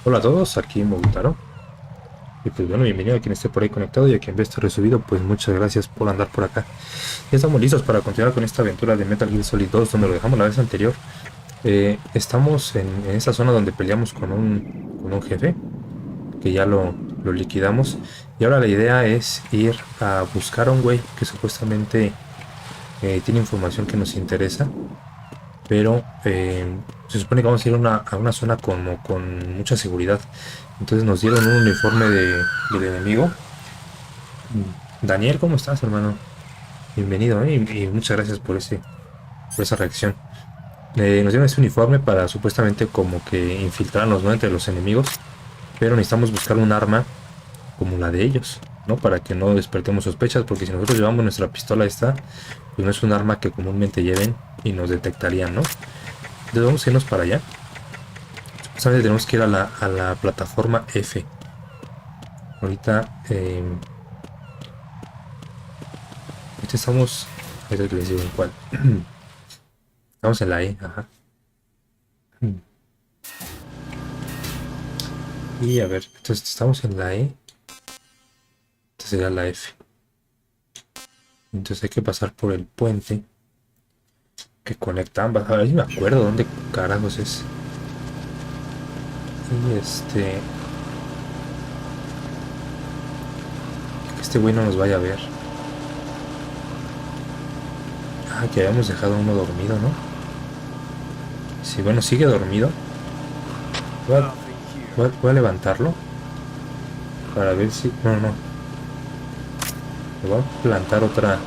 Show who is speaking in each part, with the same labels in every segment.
Speaker 1: Hola a todos, aquí Mogutaro. Y pues bueno, bienvenido a quien esté por ahí conectado y a quien ve este resubido, pues muchas gracias por andar por acá. Ya estamos listos para continuar con esta aventura de Metal Gear Solid 2, donde lo dejamos la vez anterior. Estamos en esa zona donde peleamos con un jefe, que ya lo liquidamos. Y ahora la idea es ir a buscar a un güey que supuestamente tiene información que nos interesa, pero se supone que vamos a ir a una zona como con mucha seguridad. Entonces nos dieron un uniforme del enemigo. Daniel, ¿cómo estás, hermano? Bienvenido, y muchas gracias por esa reacción. Nos dieron este uniforme para supuestamente como que infiltrarnos, ¿no?, entre los enemigos, pero necesitamos buscar un arma como la de ellos, ¿no? Para que no despertemos sospechas, porque si nosotros llevamos nuestra pistola esta, pues no es un arma que comúnmente lleven y nos detectarían, ¿no? Entonces vamos a irnos para allá. Supuestamente tenemos que ir a la plataforma F. Ahorita, ahorita estamos, ahorita les digo en cuál. Estamos en la E, ajá. Y a ver, entonces estamos en la E. Esta sería la F. Entonces hay que pasar por el puente que conecta ambas. A ver si me acuerdo dónde carajos es. Y que este güey no nos vaya a ver. Ah, que habíamos dejado uno dormido, ¿no? Sí, bueno, sigue dormido. Voy a, voy a levantarlo para ver si... No, no. Le voy a plantar otro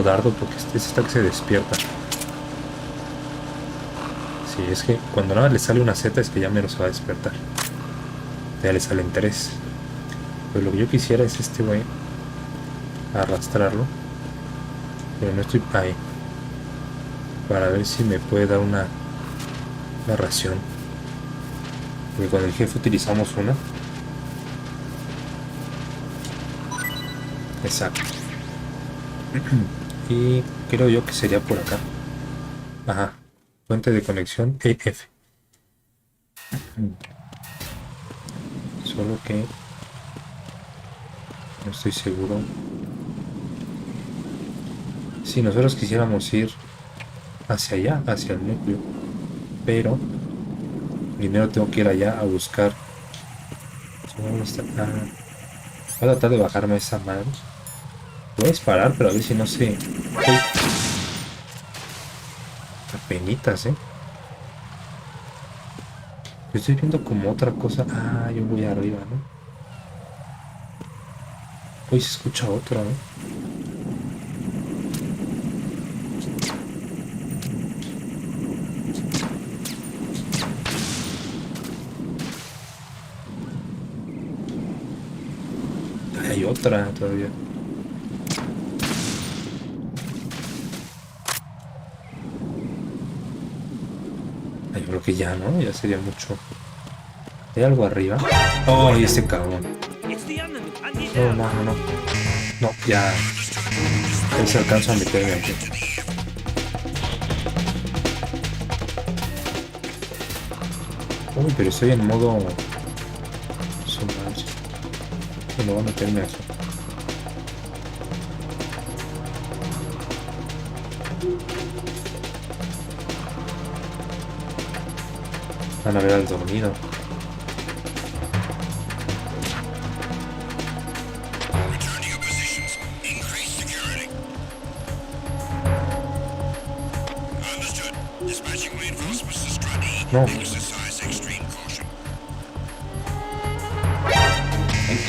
Speaker 1: dardo porque este está que se despierta. Sí, es que cuando nada le sale una Z es que ya menos se va a despertar. Ya le salen tres. Pues lo que yo quisiera es este güey arrastrarlo. Pero no estoy ahí. Para ver si me puede dar una ración. Porque con el jefe utilizamos una. Exacto. Y creo yo que sería por acá. Ajá. Fuente de conexión EF. Solo que no estoy seguro. Si nosotros quisiéramos ir hacia allá, hacia el núcleo, pero primero tengo que ir allá a buscar. ¿Dónde está? Ah, voy a tratar de bajarme esa madre. Voy a disparar, pero a ver si no se... ¡Uy! Apenitas, Yo estoy viendo como otra cosa. Ah, yo voy arriba, ¿no? Uy, se escucha otro, ¿no? Hay otra todavía. Ay, yo creo que ya, ¿no? Ya sería mucho. ¿Hay algo arriba? Oh, y ese cabrón. No, no, no, no. No, ya. Ahí se alcanza a meterme aquí. Uy, pero estoy en modo... No voy a meterme aquí. Van a ver al dormido. No.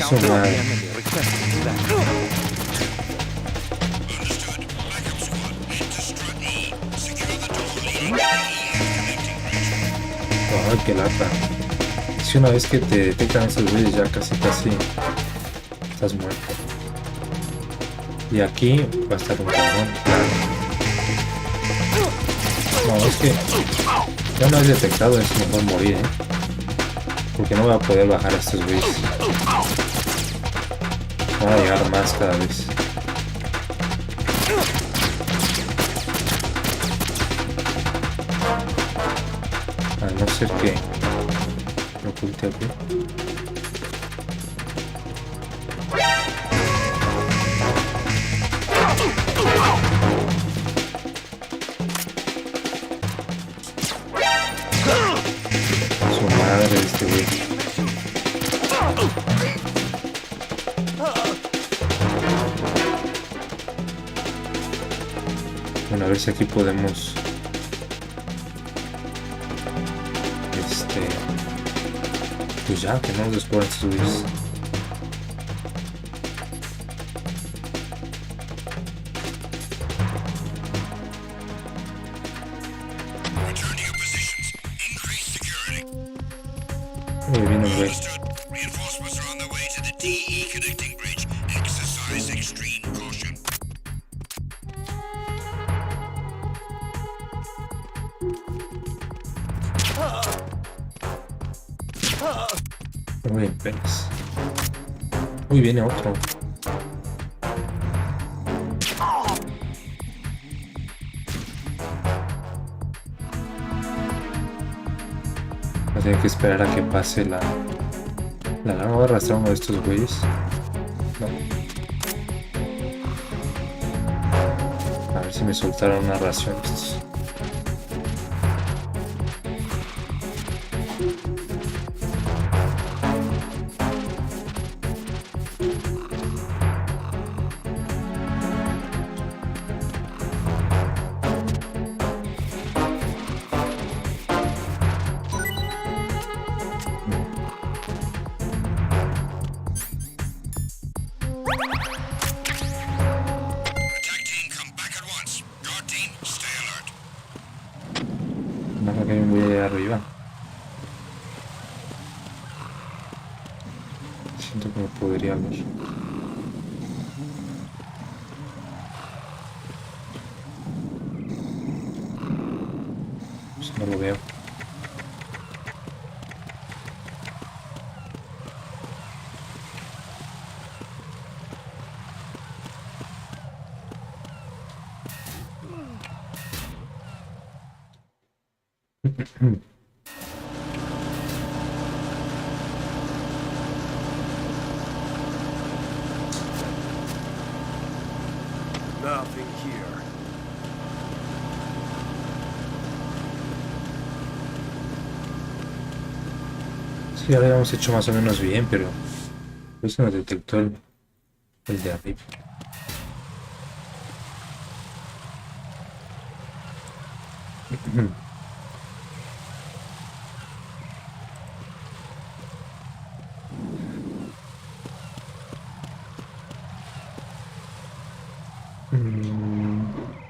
Speaker 1: Su madre. Ay, qué lata. Si una vez que te detectan esos güeyes ya casi estás muerto. Y aquí va a estar un cabrón, claro. No, es que ya una vez detectado es mejor morir, porque no voy a poder bajar a estos güeyes. Van a llegar más cada vez. A no ser que Me oculté aquí. Su madre este güey. Bueno, a ver si aquí podemos pues ya, que no nos descubran estos güeyes. Muy bien, hombre. Muy bien, penas. Uy, viene otro. Voy a tener que esperar a que pase la alarma. Voy a arrastrar uno de estos güeyes. No. A ver si me soltaron una ración estos. Nada, que hay un güey allá arriba. Siento que me podría ver. Pues no lo veo.
Speaker 2: Nothing here.
Speaker 1: Sí, ya lo habíamos hecho más o menos bien, pero pues se nos detectó el de arriba.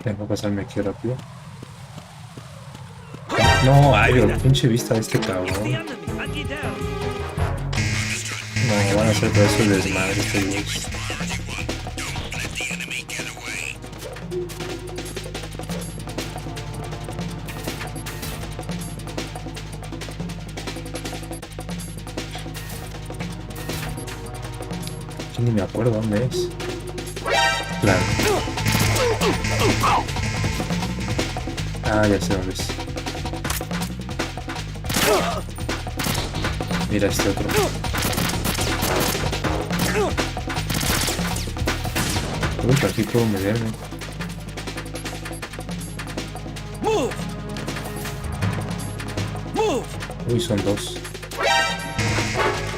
Speaker 1: Tengo que pasarme aquí rápido. No, ay, pero pinche vista de este cabrón. No, van a hacer todo eso desmadre estos güeyes. Ni me acuerdo dónde es. Claro. Ah, ya sé dónde es. Mira este otro. Uy, por aquí puedo meterme. Uy, son dos.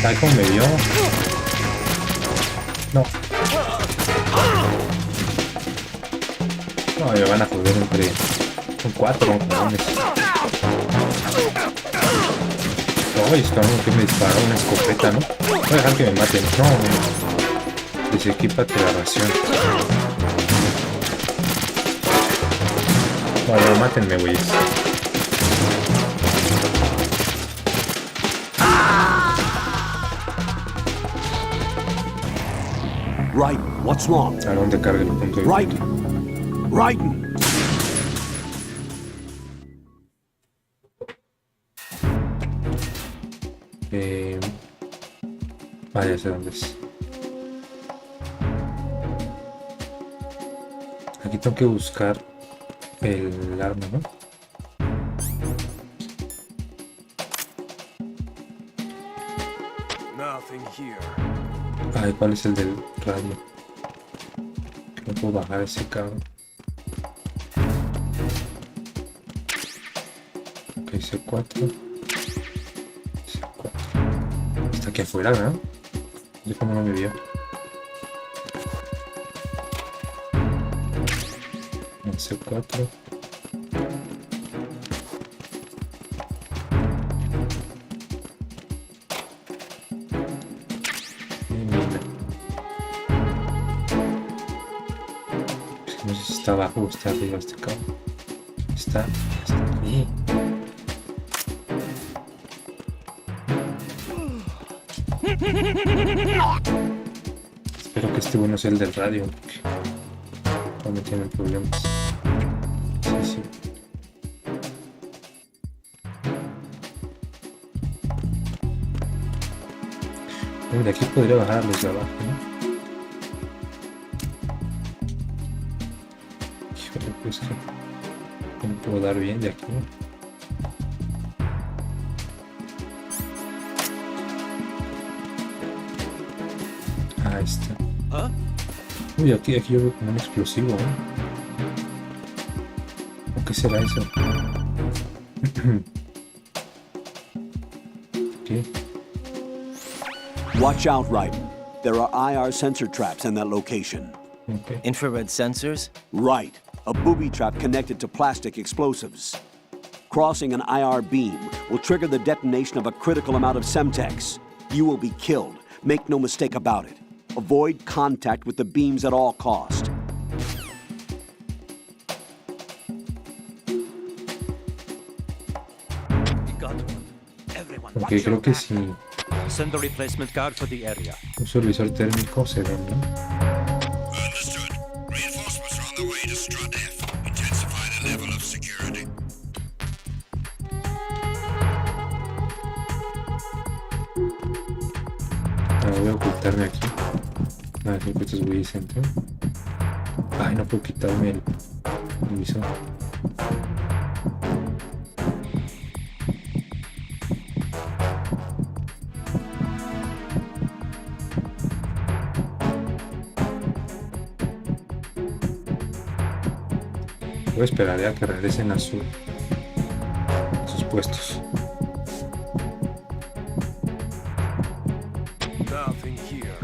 Speaker 1: Ay, cómo me vio. No. No, me van a joder entre... Son cuatro, cabrones. Ay, es cabrón que me disparó una escopeta, ¿no? Voy a dejar que me maten. No, no. Desequípate la ración. Bueno, mátenme, güeyes.
Speaker 2: Right, what's wrong?
Speaker 1: ¿A dónde carga el punto de
Speaker 2: Right.
Speaker 1: vista?
Speaker 2: Right.
Speaker 1: Vaya, sé dónde es. Aquí tengo que buscar el arma, ¿no?
Speaker 2: Nothing here.
Speaker 1: Ay, ¿cuál es el del radio? No puedo bajar ese cable. Ok, C4. C4. Está aquí afuera, ¿verdad? Yo como no me vio. C4. No sé si está abajo o está arriba este cable. Está aquí. Espero que este bueno sea el del radio, porque no me tienen problemas. Sí. Bueno, de aquí podría bajar a los de abajo, ¿no? Híjole, pues que no puedo dar bien de aquí. Ahí está. Uy, aquí yo veo como un explosivo, ¿eh? ¿O qué será eso? ¿Qué?
Speaker 2: Watch out, Right. There are IR sensor traps in that location.
Speaker 1: Okay.
Speaker 3: Infrared sensors?
Speaker 2: Right. A booby trap connected to plastic explosives. Crossing an IR beam will trigger the detonation of a critical amount of Semtex. You will be killed. Make no mistake about it. Avoid contact with the beams at all cost.
Speaker 1: Ok, creo que si
Speaker 4: Send the replacement guard for the area.
Speaker 1: uso el visor térmico se ven, ¿no?
Speaker 5: Understood. Reinforcements are on the way to Strut F. Intensify the level of security.
Speaker 1: Ahora voy a ocultarme aquí. A ver si estos güeyes entran. Ay, no puedo quitarme el visor. Voy a esperar a que regresen a sus puestos.
Speaker 2: Nothing here.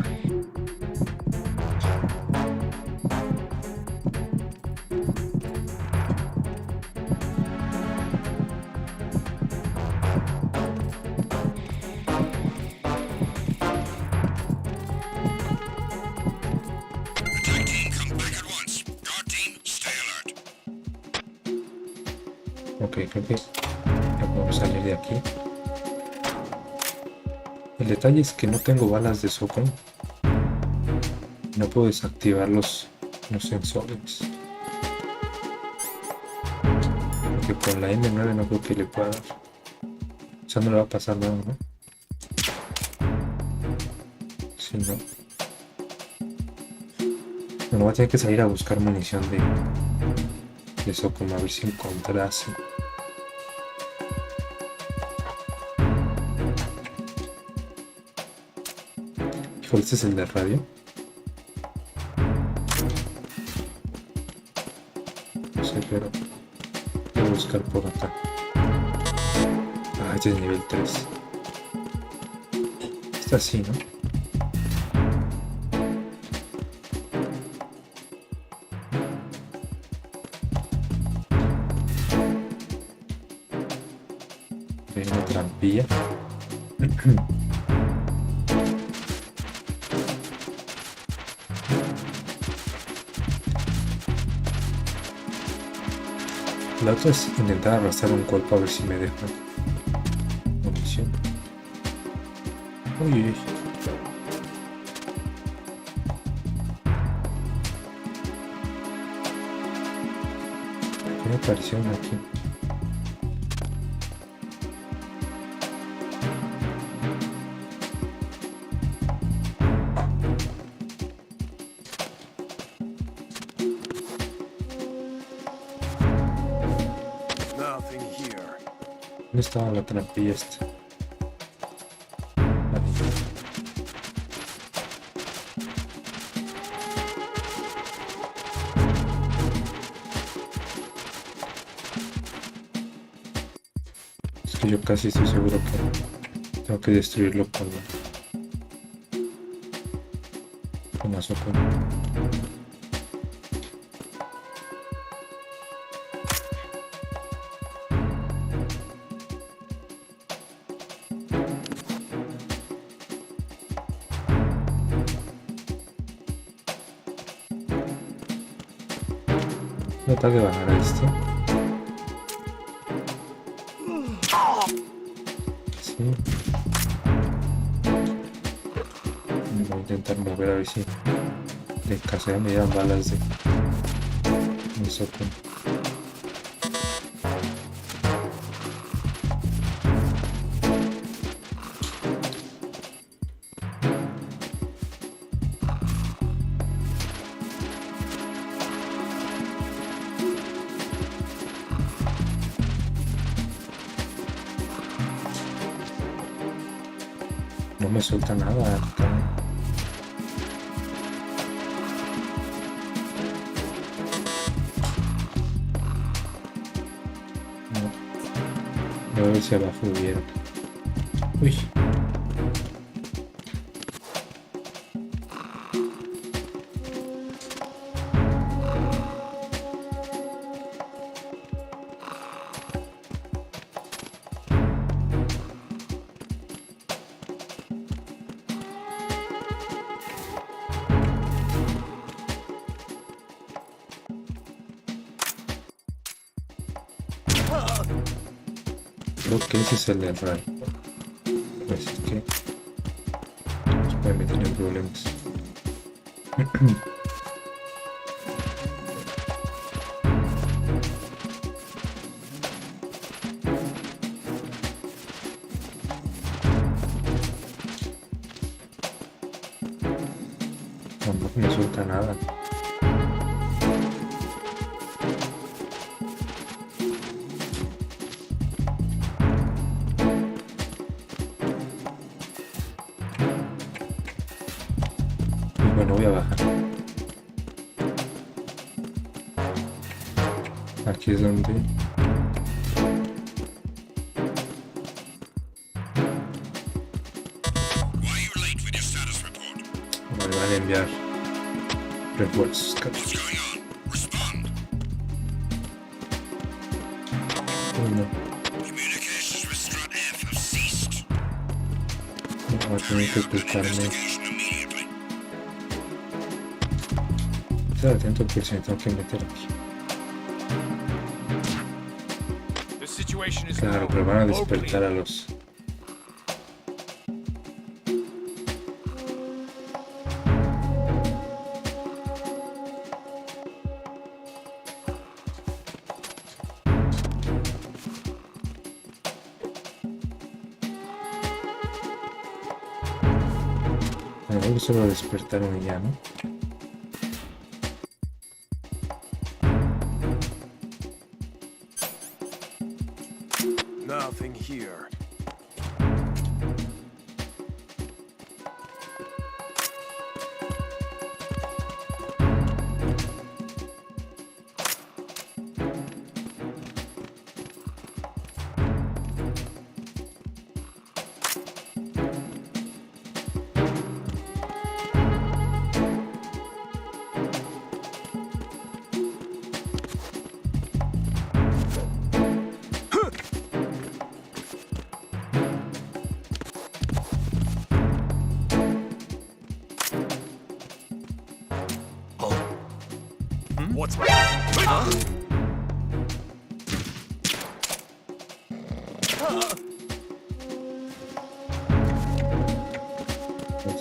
Speaker 5: Attack team, come back at once. Guard team, stay alert.
Speaker 1: Ok, creo que ya podemos salir de aquí. El detalle es que no tengo balas de soco. No puedo desactivar los sensores. Porque con la M9 no creo que le pueda dar. O sea, no le va a pasar nada, ¿no? Si no. Bueno, voy a tener que salir a buscar munición de soco, a ver si encontrarás. Híjole, este es el de radio. No sé, pero voy a buscar por acá. Ah, este es nivel 3. Está así, ¿no? Hay una trampilla. La otra es intentar arrastrar un cuerpo a ver si me deja munición. Uy, uy. ¿Qué me apareció uno aquí?
Speaker 2: Nothing here.
Speaker 1: ¿Dónde estaba la trampilla esta? Ahí. Que yo casi estoy seguro que tengo que destruirlo con la sopa. Voy a tratar de bajar a este. Sí. Voy a intentar mover a ver si de casualidad me dan balas de sopa. No me suelta nada. No. Voy a ver si abajo hubiera. Uy. Creo que ese es el error. Pues es que nos puede meter en problemas. Tampoco me suelta nada. Bueno, voy a bajar. Aquí es donde...
Speaker 5: Why are you late with your status report?
Speaker 1: Me van a enviar refuerzos.
Speaker 5: What's going on? Respond.
Speaker 1: Uy, no.
Speaker 5: Communications with Strut F have ceased.
Speaker 1: Voy a tener que ocultarme.
Speaker 5: Investigation immediately.
Speaker 1: Estar atento por si me tengo que meter aquí. Claro, pero van a despertar a los... A lo mejor solo despertaron y ya, ¿no?
Speaker 3: Nothing here. What's
Speaker 1: Voy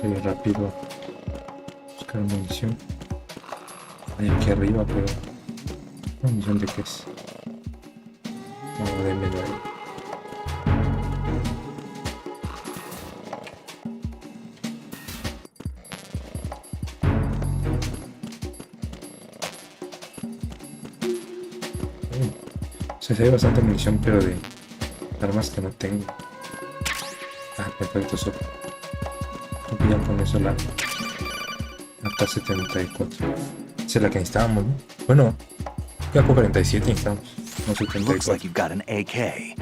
Speaker 1: a ir rápido a buscar munición. Hay aquí arriba, pero... ¿Munición de qué es? No, démelo ahí. Se ve bastante munición, pero de armas que no tengo. Ah, perfecto, eso. Creo que ya con eso la hasta 74. Esa es la que necesitábamos, ¿no? Bueno, ya con 47 necesitamos, no
Speaker 3: Looks like
Speaker 1: 74.
Speaker 3: you've got an AK.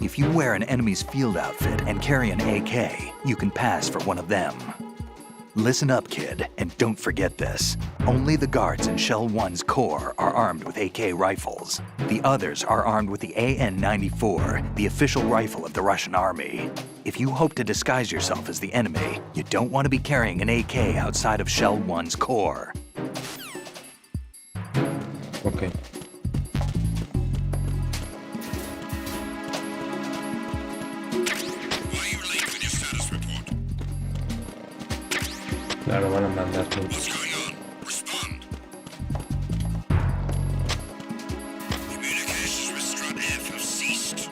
Speaker 6: If you wear an enemy's field outfit and carry an AK, you can pass for one of them. Listen up, kid, and don't forget this. Only the guards in Shell 1's Corps are armed with AK rifles. The others are armed with the AN-94, the official rifle of the Russian army. If you hope to disguise yourself as the enemy, you don't want to be carrying an AK outside of Shell 1's Corps.
Speaker 1: Ok.
Speaker 5: Why are you late with your status report?
Speaker 1: Claro, van a mandar muchos.
Speaker 5: What's going on? Respond. Communications with Strut F have ceased.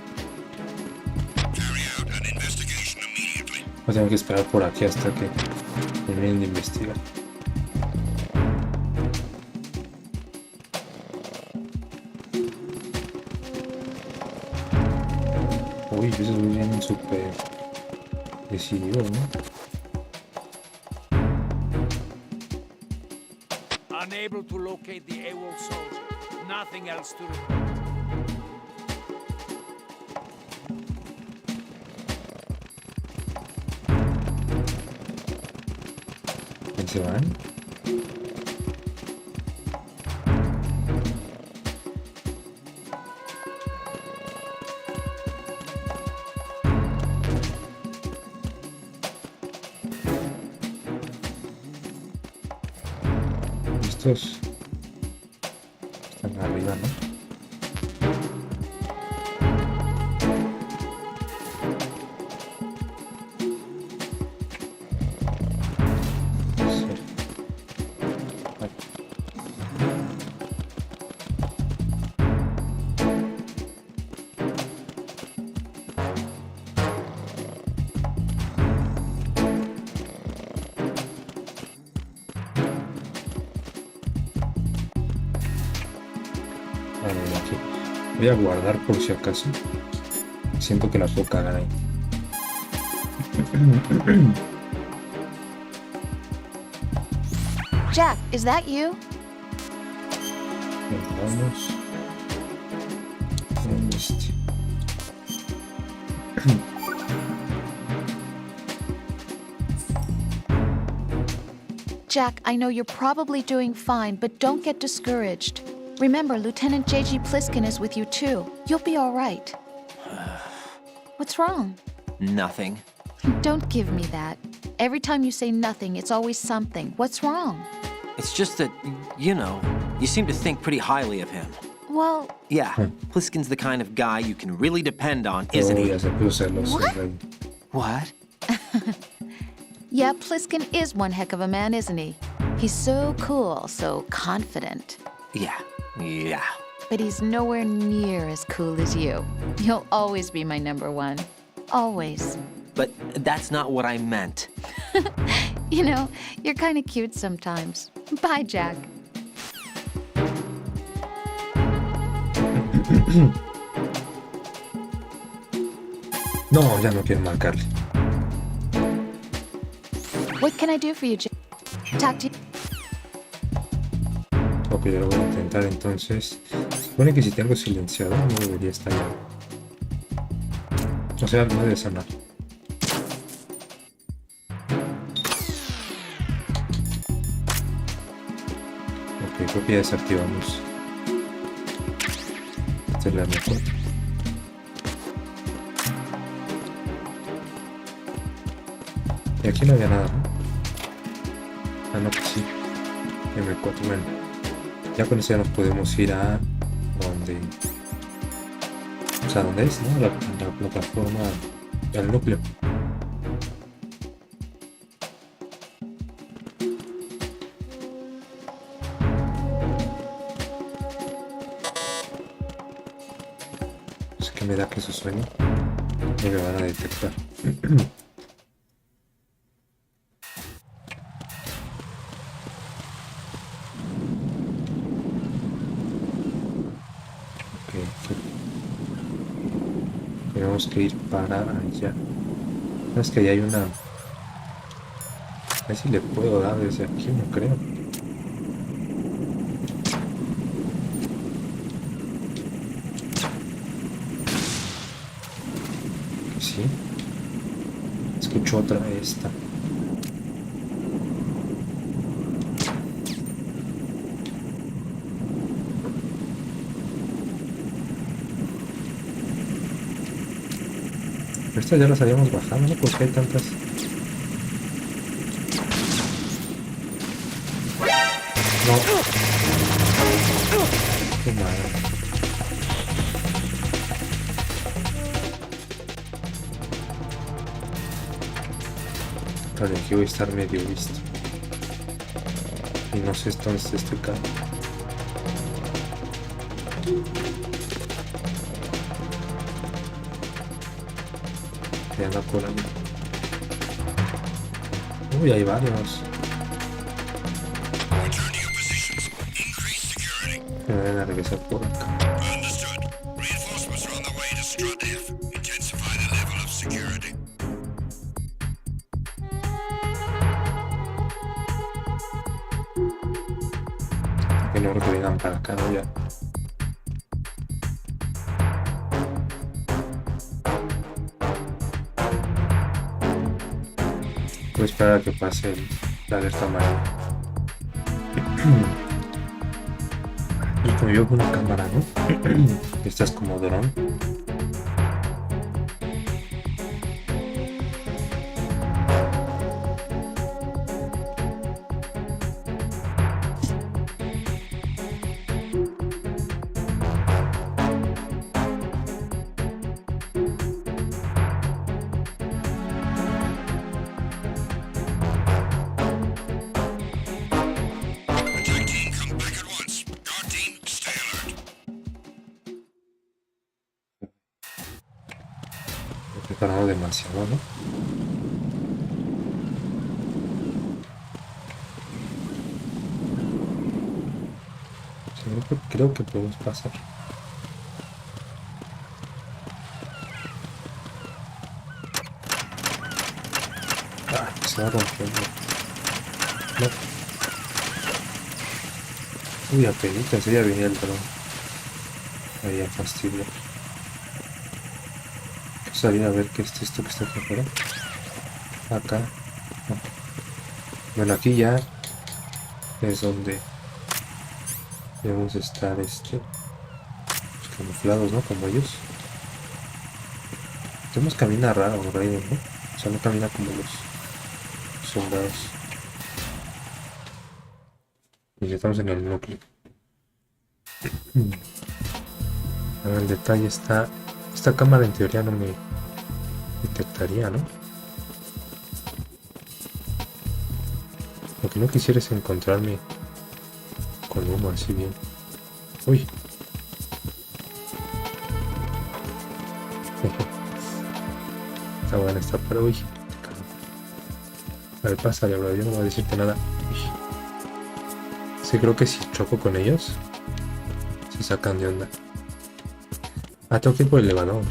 Speaker 5: Carry out an investigation immediately.
Speaker 1: Pues tengo que esperar por aquí hasta que terminen de investigar. Uy, esos vienen súper decididos, ¿no?
Speaker 3: Unable to locate the AWOL soldier. Nothing else to report.
Speaker 1: ¿Quién se van? Estos están arriba, ¿no? Sí. Ay. Vale, aquí. Voy a guardar por si acaso. Siento que la puedo cagar ahí.
Speaker 7: Jack, is that you?
Speaker 1: Vamos. En este.
Speaker 7: Jack, I know you're probably doing fine, but don't get discouraged. Remember, Lieutenant J.G. Pliskin is with you too. You'll be all right. What's wrong?
Speaker 8: Nothing.
Speaker 7: Don't give me that. Every time you say nothing, it's always something. What's wrong?
Speaker 8: It's just that, you know, you seem to think pretty highly of him.
Speaker 7: Well,
Speaker 8: Yeah, Pliskin's the kind of guy you can really depend on, isn't
Speaker 1: Oh,
Speaker 8: he?
Speaker 1: ya se puso celoso,
Speaker 7: What?
Speaker 1: güey.
Speaker 8: What?
Speaker 7: yeah, Pliskin is one heck of a man, isn't he? He's so cool, so confident.
Speaker 8: Yeah.
Speaker 7: But he's nowhere near as cool as you. You'll always be my number one. Always.
Speaker 8: But that's not what I meant.
Speaker 7: You know, you're kind of cute sometimes. Bye, Jack.
Speaker 1: No, ya no quiero marcarle.
Speaker 7: What can I do for you, Jack? Talk to you.
Speaker 1: Ok, yo lo voy a intentar entonces. Se supone que si tengo silenciado no debería estar ya. O sea, no debe sonar. Ok, creo que ya desactivamos. Esta es la mejor. Y aquí no había nada, ¿no? Ah, no, pues sí. M4, bueno. Ya con eso ya nos podemos ir a donde... O sea, ¿dónde es, no? La plataforma del núcleo. Es que me da que eso sueño y me van a detectar. Tenemos que ir para allá. Es que ya hay una... A ver si le puedo dar desde aquí, no creo. que sí. Escucho otra, esta. Estas ya las habíamos bajado, ¿no? Porque hay tantas. No. Qué mal. Vale, aquí voy a estar medio visto. Y no sé entonces este carro. Que anda por ahí. Uy, hay varios.
Speaker 5: Return to your positions. Increase security.
Speaker 1: Me van a regresar por acá.
Speaker 5: Understood. Reinforcements are on the way to Strut F. Intensify the level of security.
Speaker 1: Que no creo que vengan para acá, ¿no? Ya. Voy a esperar a que pase la alerta amarilla. Y como yo con una cámara, ¿no? Esta es como dron.
Speaker 5: Attack team, come back at once. Guard team, stay alert.
Speaker 1: He preparado demasiado, ¿no? Sí, creo que podemos pasar. Ah, se va rompiendo. No. Uy, apenas ya venía el dron. Ahí ya fastidio. Salir a ver qué es esto que está aquí afuera. Acá. No. Bueno, aquí ya es donde debemos estar pues, camuflados, ¿no? Como ellos. Tenemos camina raro, Raiden, ¿no? O sea, no camina como los soldados. Y ya estamos en el núcleo. Ahora el detalle está... Esta cámara en teoría no me detectaría, ¿no? Lo que no quisiera es encontrarme con humo así bien. Uy. Está buena esta, pero uy. A ver, pásale, bro. Yo no voy a decirte nada. Uy. Sí, creo que si choco con ellos se sacan de onda. Ah, tengo que ir por el elevador.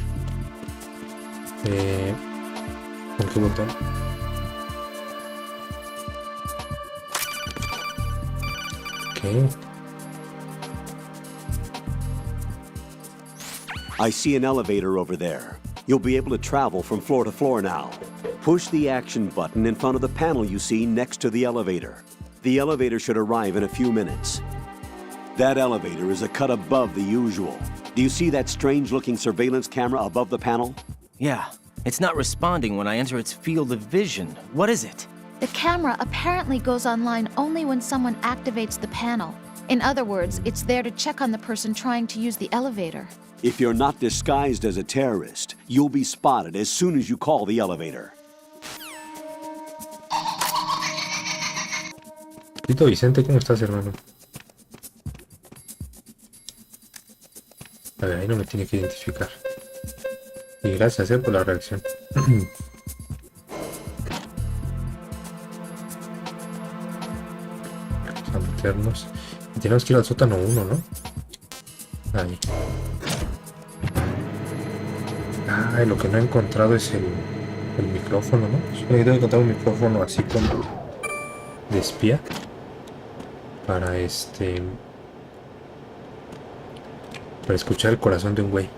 Speaker 1: ¿Con qué botón? ¿Qué?
Speaker 2: I see an elevator over there. You'll be able to travel from floor to floor now. Push the action button in front of the panel you see next to the elevator. The elevator should arrive in a few minutes. That elevator is a cut above the usual. Do you see that strange-looking surveillance camera above the panel?
Speaker 8: Yeah, it's not responding when I enter its field of vision. What is it?
Speaker 7: The camera apparently goes online only when someone activates the panel. In other words, it's there to check on the person trying to use the elevator.
Speaker 2: If you're not disguised as a terrorist, you'll be spotted as soon as you call the elevator.
Speaker 1: Tito Vicente, ¿cómo estás, hermano? A ver, ahí no me tiene que identificar. Y gracias, por la reacción. Vamos a meternos. Y tenemos que ir al sótano 1, ¿no? Ahí. Ay, lo que no he encontrado es el micrófono, ¿no? Supone que tengo que encontrar un micrófono así como de espía. Para para escuchar el corazón de un güey.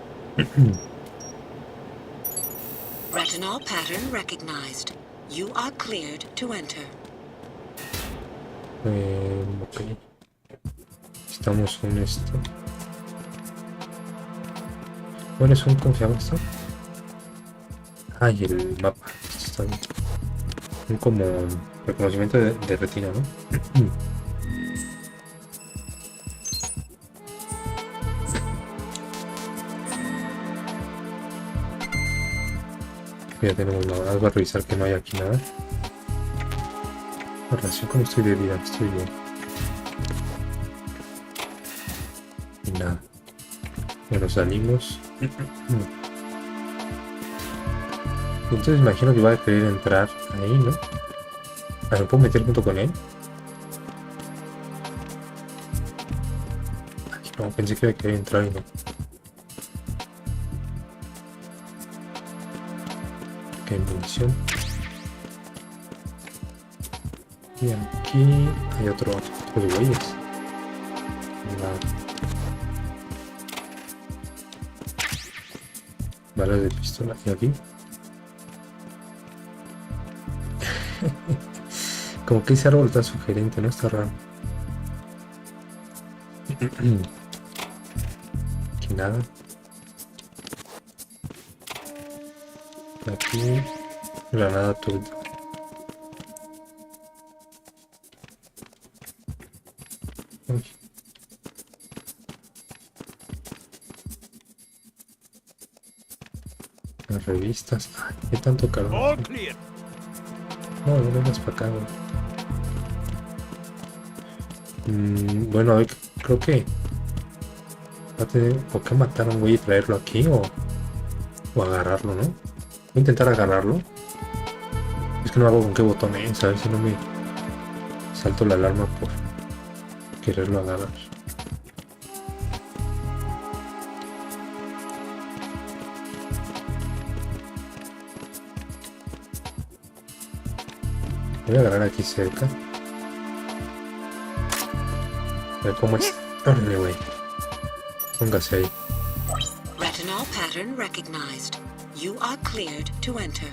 Speaker 9: Retinol pattern recognized. You are cleared to enter.
Speaker 1: Ok. Estamos en esto. Bueno, es un... ¿Cómo se llama esto? Ay, el mapa. Esto está bien. Un como reconocimiento de retina, ¿no? Ya tenemos nada. Voy a revisar que no hay aquí nada. En relación con estoy de vida, estoy bien. Y nada. Bueno, salimos. Entonces imagino que va a querer entrar ahí, ¿no? ¿Me puedo meter junto con él? Aquí no, pensé que iba a querer entrar y no. Ok, munición. Y aquí hay otros güeyes. Balas de pistola. Y aquí. Como que ese árbol está sugerente, ¿no? Está raro. Aquí nada. Aquí. Granada turca. Uy. Las revistas. Ay, ¿qué tanto calor?
Speaker 3: All clear.
Speaker 1: No, no vengas para acá, güey. Bueno, a ver, creo que va a tener por qué matar a un güey y traerlo aquí o agarrarlo, ¿no? Voy a intentar agarrarlo. Es que no hago con qué botón es, a ver si no me salto la alarma por quererlo agarrar. Voy a agarrar aquí cerca. A ver cómo es. Órale, güey. Póngase ahí.
Speaker 9: Retinol pattern recognized. You are cleared to enter.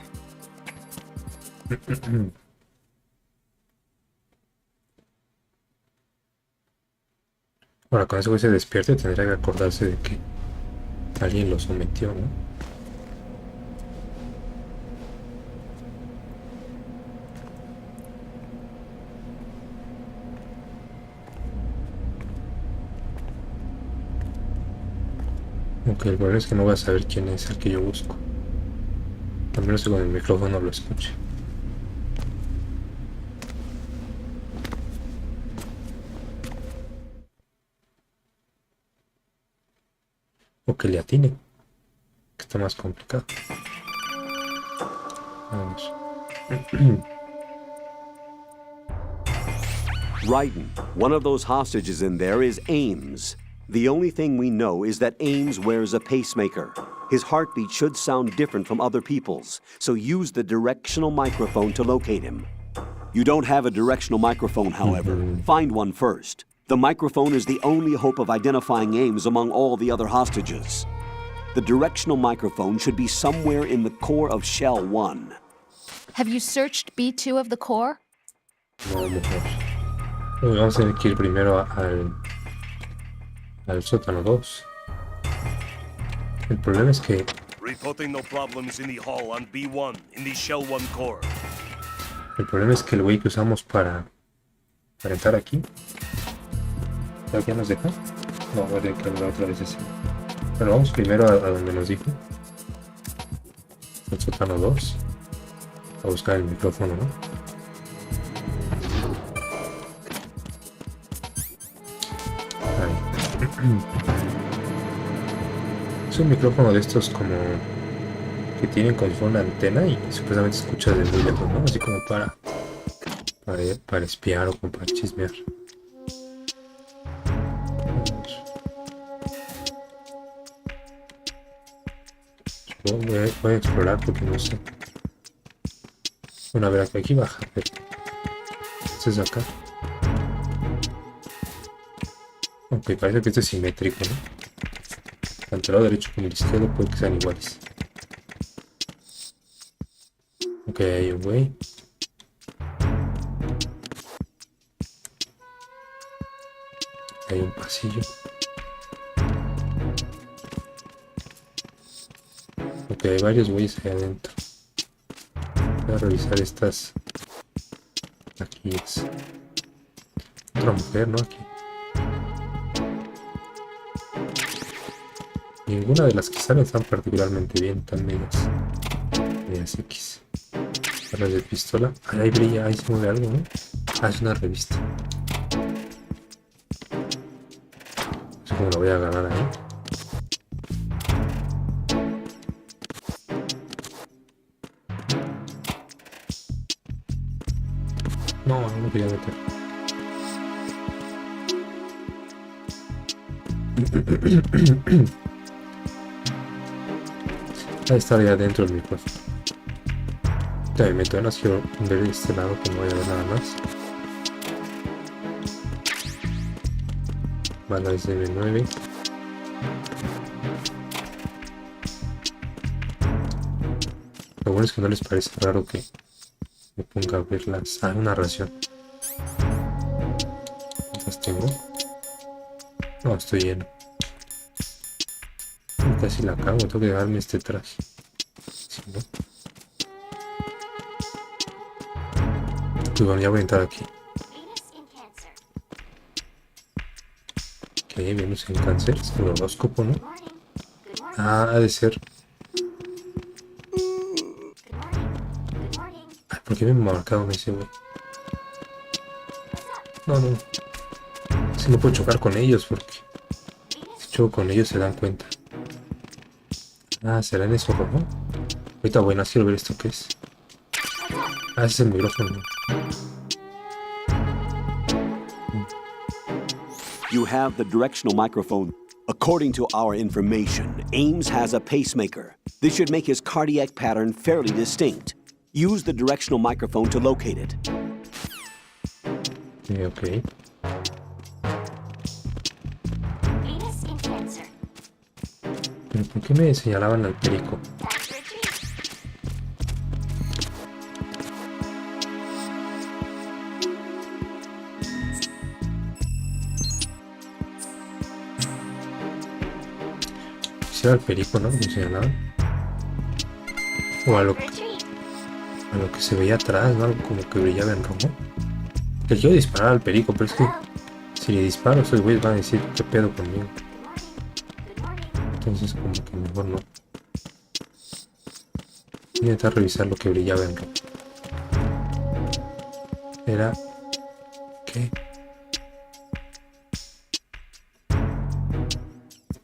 Speaker 1: Ahora, cuando ese güey se despierte, tendría que acordarse de que alguien lo sometió, ¿no? Aunque el problema es que no voy a saber quién es el que yo busco. Al menos que con el micrófono lo escuche. O que le atine. Que está más complicado. Vamos.
Speaker 2: Raiden, one of those hostages in there is Ames. The only thing we know is that Ames wears a pacemaker. His heartbeat should sound different from other people's, so use the directional microphone to locate him. You don't have a directional microphone, however. Find one first. The microphone is the only hope of identifying Ames among all the other hostages. The directional microphone should be somewhere in the core of Shell 1.
Speaker 7: Have you searched B2 of the core?
Speaker 1: No, mejor. Vamos a tener que ir primero al sótano 2. El problema es que...
Speaker 5: Reporting no problems in the hall on B1 in the Shell 1 core.
Speaker 1: El problema es que el güey que usamos para entrar aquí... ¿Ya nos deja? No, voy a tener que hablar otra vez así. Bueno, vamos primero a donde nos dijo. El sótano 2. A buscar el micrófono, ¿no? Es un micrófono de estos como que tienen como si fuera una antena y supuestamente se escucha desde muy lejos, ¿no? Así como para espiar o como para chismear. Voy a explorar porque no sé. Bueno, a ver, aquí baja. Este es acá. Ok, parece que este es simétrico, ¿no? Tanto el lado derecho como el izquierdo puede que sean iguales. Ok, hay un güey. Hay un pasillo. Ok, hay varios güeyes ahí adentro. Voy a revisar estas. Aquí es otra mujer, ¿no? Aquí. Ninguna de las que salen están particularmente bien, tan medias X. Balas de pistola. Ahí brilla, ahí se mueve algo, ¿no? Ah, es una revista. No sé cómo la voy a agarrar ahí. No, no me quería meter. Ahí está ya dentro del micrófono. Ya me meto, no quiero ver este lado que no vaya a ver nada más. Balas de M9. Lo bueno es que no les parece raro que me ponga a verlas. Ah, una ración. ¿Cuántas tengo? No, estoy lleno. Casi la cago, tengo que darme este traje. Si no. Pues bueno, ya voy a entrar aquí. Ok, Venus en cáncer. Es el horóscopo, ¿no? Ah, ha de ser. Ay, ¿por qué me marcaron ese güey? No. Si no puedo chocar con ellos porque si choco con ellos se dan cuenta. Ah, ¿será en eso rojo? Ahorita bueno, quiero ver esto que es. Ah, ese es el micrófono.
Speaker 2: You have the directional microphone. According to our information, Ames has a pacemaker. This should make his cardiac pattern fairly distinct. Use the directional microphone to locate it.
Speaker 1: Ok. ¿Pero por qué me señalaban al perico? Si era el perico, ¿no? ¿Me señalaban? O a lo que se veía atrás, ¿no? Algo como que brillaba en rojo. Le quiero disparar al perico, pero es que si le disparo, esos güeyes van a decir qué pedo conmigo. Entonces como que mejor no. Voy a intentar revisar lo que brillaba en rojo. Era... ¿qué?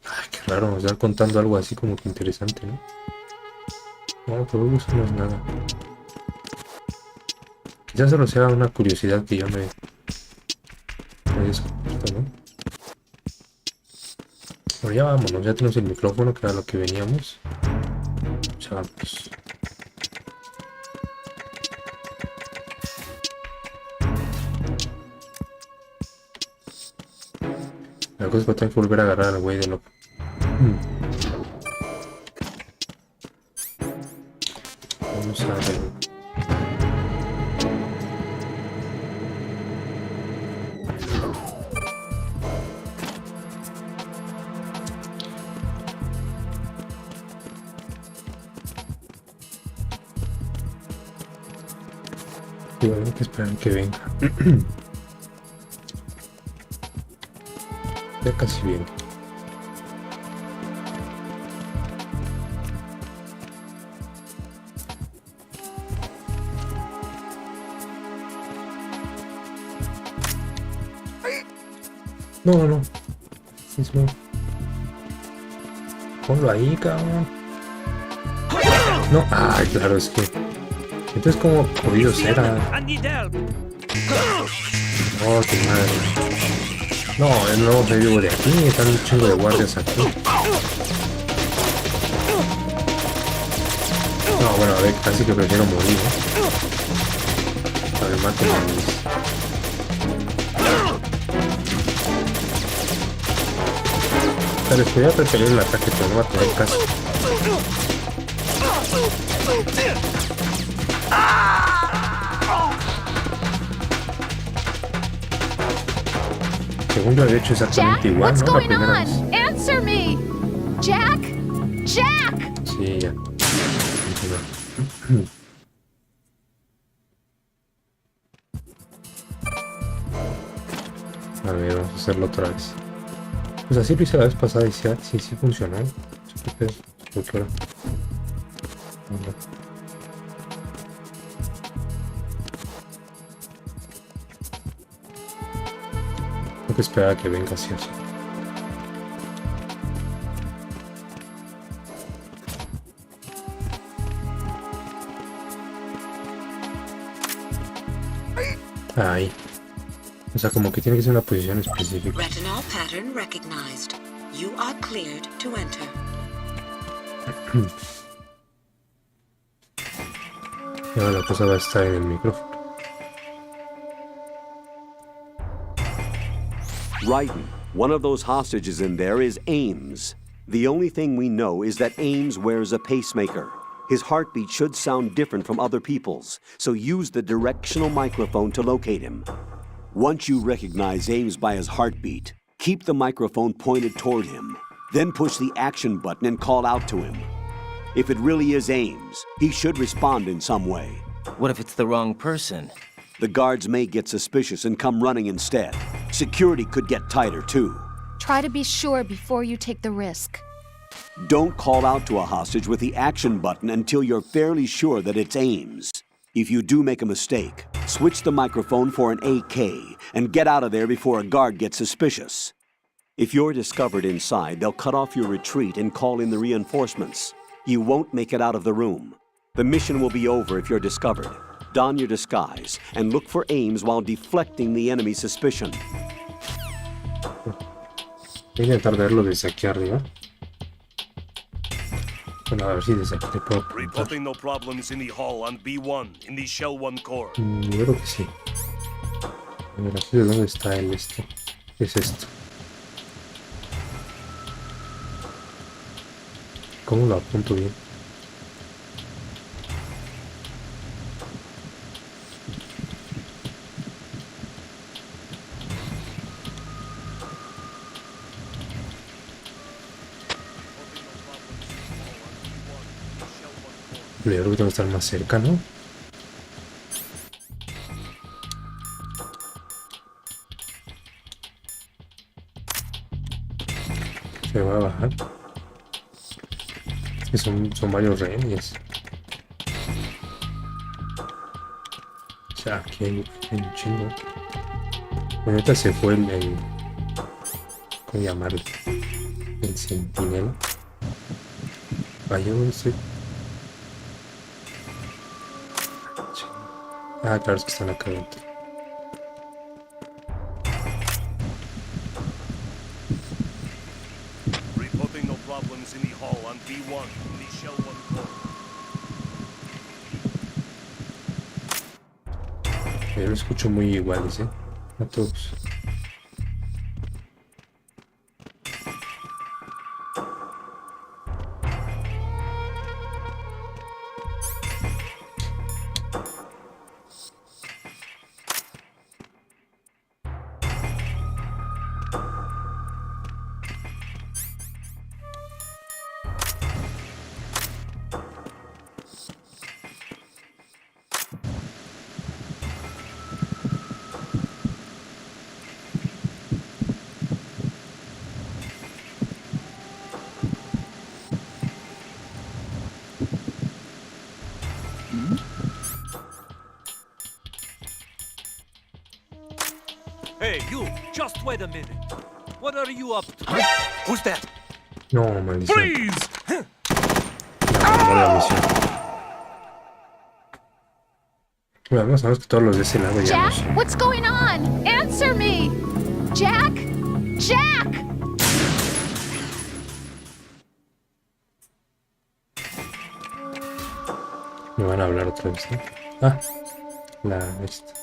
Speaker 1: Ay, qué raro, nos están contando algo así como que interesante, ¿no? No, pero eso no es nada. Quizás solo sea una curiosidad que yo me he descubierto, ¿no? Bueno, ya vámonos, ya tenemos el micrófono, que era lo que veníamos. Ya vamos. La cosa es que tengo que volver a agarrar al güey de loco. Vamos a ver. Y hay que esperar que venga. Ya casi viene. No. Sí, sí. Ponlo ahí, cabrón. No, ay, claro, es que... Entonces, ¿cómo podido ser? Oh, qué madre. No, no me vivo de aquí. Están un chingo de guardias aquí. No, bueno, a ver, casi que prefiero morir, ¿no? A ver, maten a mis... Pero les podría repeler el ataque, pero no va a tener caso. Según yo había hecho
Speaker 7: Jack,
Speaker 1: exactamente igual,
Speaker 7: what's
Speaker 1: ¿no? La
Speaker 7: going
Speaker 1: primera
Speaker 7: on?
Speaker 1: vez.
Speaker 7: Answer me! Jack? Jack!
Speaker 1: Sí, ya. A ver, vamos a hacerlo otra vez. Pues así lo hice la vez pasada y sí funcionó. ¿Por qué ahora? Anda. Tengo que esperar a que venga así. Ahí. O sea, como que tiene que ser una posición específica.
Speaker 9: Retinal pattern recognized. You are cleared to enter.
Speaker 1: Y ahora la cosa va a estar en el micrófono.
Speaker 2: Raiden, one of those hostages in there is Ames. The only thing we know is that Ames wears a pacemaker. His heartbeat should sound different from other people's, so use the directional microphone to locate him. Once you recognize Ames by his heartbeat, keep the microphone pointed toward him. Then push the action button and call out to him. If it really is Ames, he should respond in some way.
Speaker 8: What if it's the wrong person?
Speaker 2: The guards may get suspicious and come running instead. Security could get tighter, too.
Speaker 7: Try to be sure before you take the risk.
Speaker 2: Don't call out to a hostage with the action button until you're fairly sure that it's Ames. If you do make a mistake, switch the microphone for an AK and get out of there before a guard gets suspicious. If you're discovered inside, they'll cut off your retreat and call in the reinforcements. You won't make it out of the room. The mission will be over if you're discovered. Don your disguise and look for Ames while deflecting the enemy's suspicion.
Speaker 1: Voy a intentar verlo desde aquí arriba. Bueno, a ver si desde aquí te puedo apuntar.
Speaker 5: Reporting no problems in the hall on B1 in the Shell 1 core.
Speaker 1: Yo creo que sí. A ver, aquí de dónde está el este. ¿Qué es esto? ¿Cómo lo apunto bien? Yo creo que tengo que estar más cerca, ¿no? Se va a bajar. Es que son varios rehenes. O sea, aquí hay un chingo. Bueno, ahorita se fue ¿cómo llamarlo? El sentinela. Vaya, ¿dónde estoy? Ah, claro, es que están acá adentro.
Speaker 5: Reporting no problems in the hall on B1 in the Shell 1 core.
Speaker 1: Yo lo escucho muy iguales, a todos.
Speaker 3: Hey, you! Just wait a minute. What are you up to?
Speaker 8: Who's that?
Speaker 1: No, maldición.
Speaker 3: Freeze!
Speaker 1: No, la misión. Bueno, además sabemos que todos los de ese lado ya no
Speaker 7: Jack,
Speaker 1: son.
Speaker 7: what's going on? Answer me! Jack? Jack!
Speaker 1: Me van a hablar otra vez, ¿no? Ah, esta.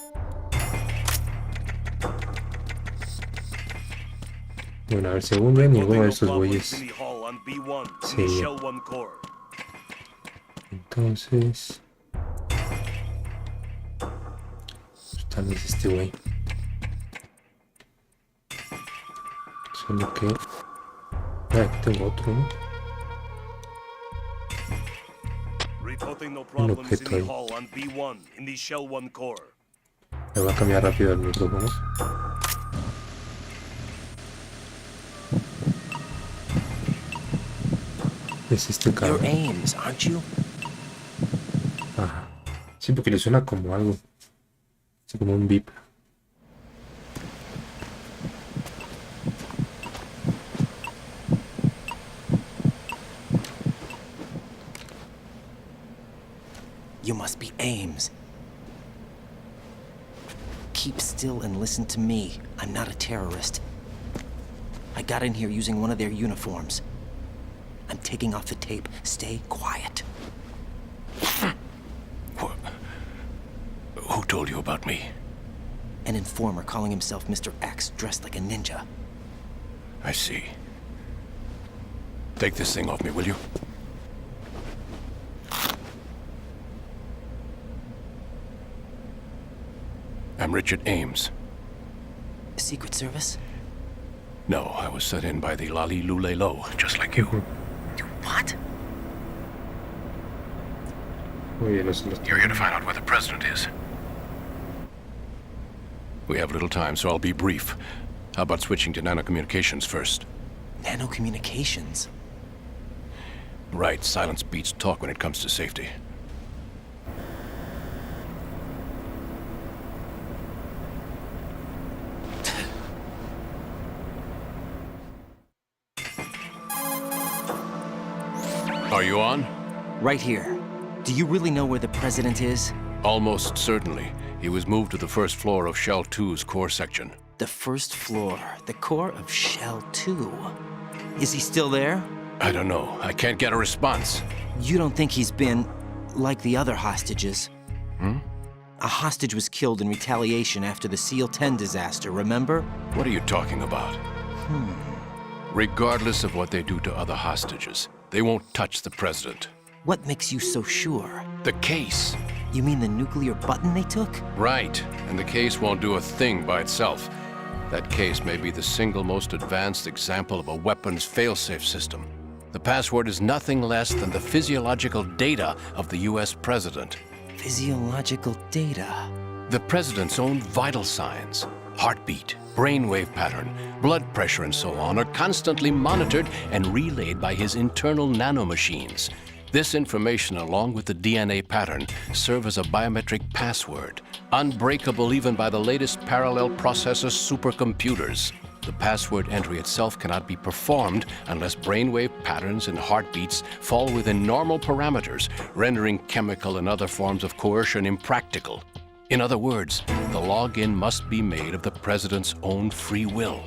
Speaker 1: Bueno, a ver, según yo, ninguno de estos güeyes. Sí. Entonces. Pues, tal vez este güey. Solo que... aquí tengo otro, ¿no? Un objeto ahí. Me va a cambiar rápido el micrófono. Es este
Speaker 8: You're
Speaker 1: cabrón.
Speaker 8: Ames, aren't you?
Speaker 1: Ajá. Sí, porque le suena como algo. Así como un beep.
Speaker 8: You must be Ames. Keep still and listen to me. I'm not a terrorist. I got in here using one of their uniforms. I'm taking off the tape. Stay quiet.
Speaker 10: Who told you about me?
Speaker 8: An informer calling himself Mr. X, dressed like a ninja.
Speaker 10: I see. Take this thing off me, will you? I'm Richard Ames.
Speaker 8: Secret Service?
Speaker 10: No, I was sent in by the Lali Lule Lo, just like you.
Speaker 8: What?
Speaker 1: Muy bien,
Speaker 10: You're here to find out where the president is. We have little time, so I'll be brief. How about switching to nanocommunications first?
Speaker 8: Nanocommunications?
Speaker 10: Right, silence beats talk when it comes to safety. Are you on?
Speaker 8: Right here. Do you really know where the president is?
Speaker 10: Almost certainly. He was moved to the first floor of Shell 2's core section.
Speaker 8: The first floor, the core of Shell 2. Is he still there?
Speaker 10: I don't know. I can't get a response.
Speaker 8: You don't think he's been like the other hostages?
Speaker 10: Hmm?
Speaker 8: A hostage was killed in retaliation after the SEAL 10 disaster, remember?
Speaker 10: What are you talking about? Regardless of what they do to other hostages, they won't touch the president.
Speaker 8: What makes you so sure?
Speaker 10: The case.
Speaker 8: You mean the nuclear button they took?
Speaker 10: Right. And the case won't do a thing by itself. That case may be the single most advanced example of a weapons failsafe system. The password is nothing less than the physiological data of the US president.
Speaker 8: Physiological data?
Speaker 10: The president's own vital signs, heartbeat, brainwave pattern, blood pressure, and so on, are constantly monitored and relayed by his internal nanomachines. This information, along with the DNA pattern, serve as a biometric password, unbreakable even by the latest parallel processor supercomputers. The password entry itself cannot be performed unless brainwave patterns and heartbeats fall within normal parameters, rendering chemical and other forms of coercion impractical. In other words, the login must be made of the president's own free will.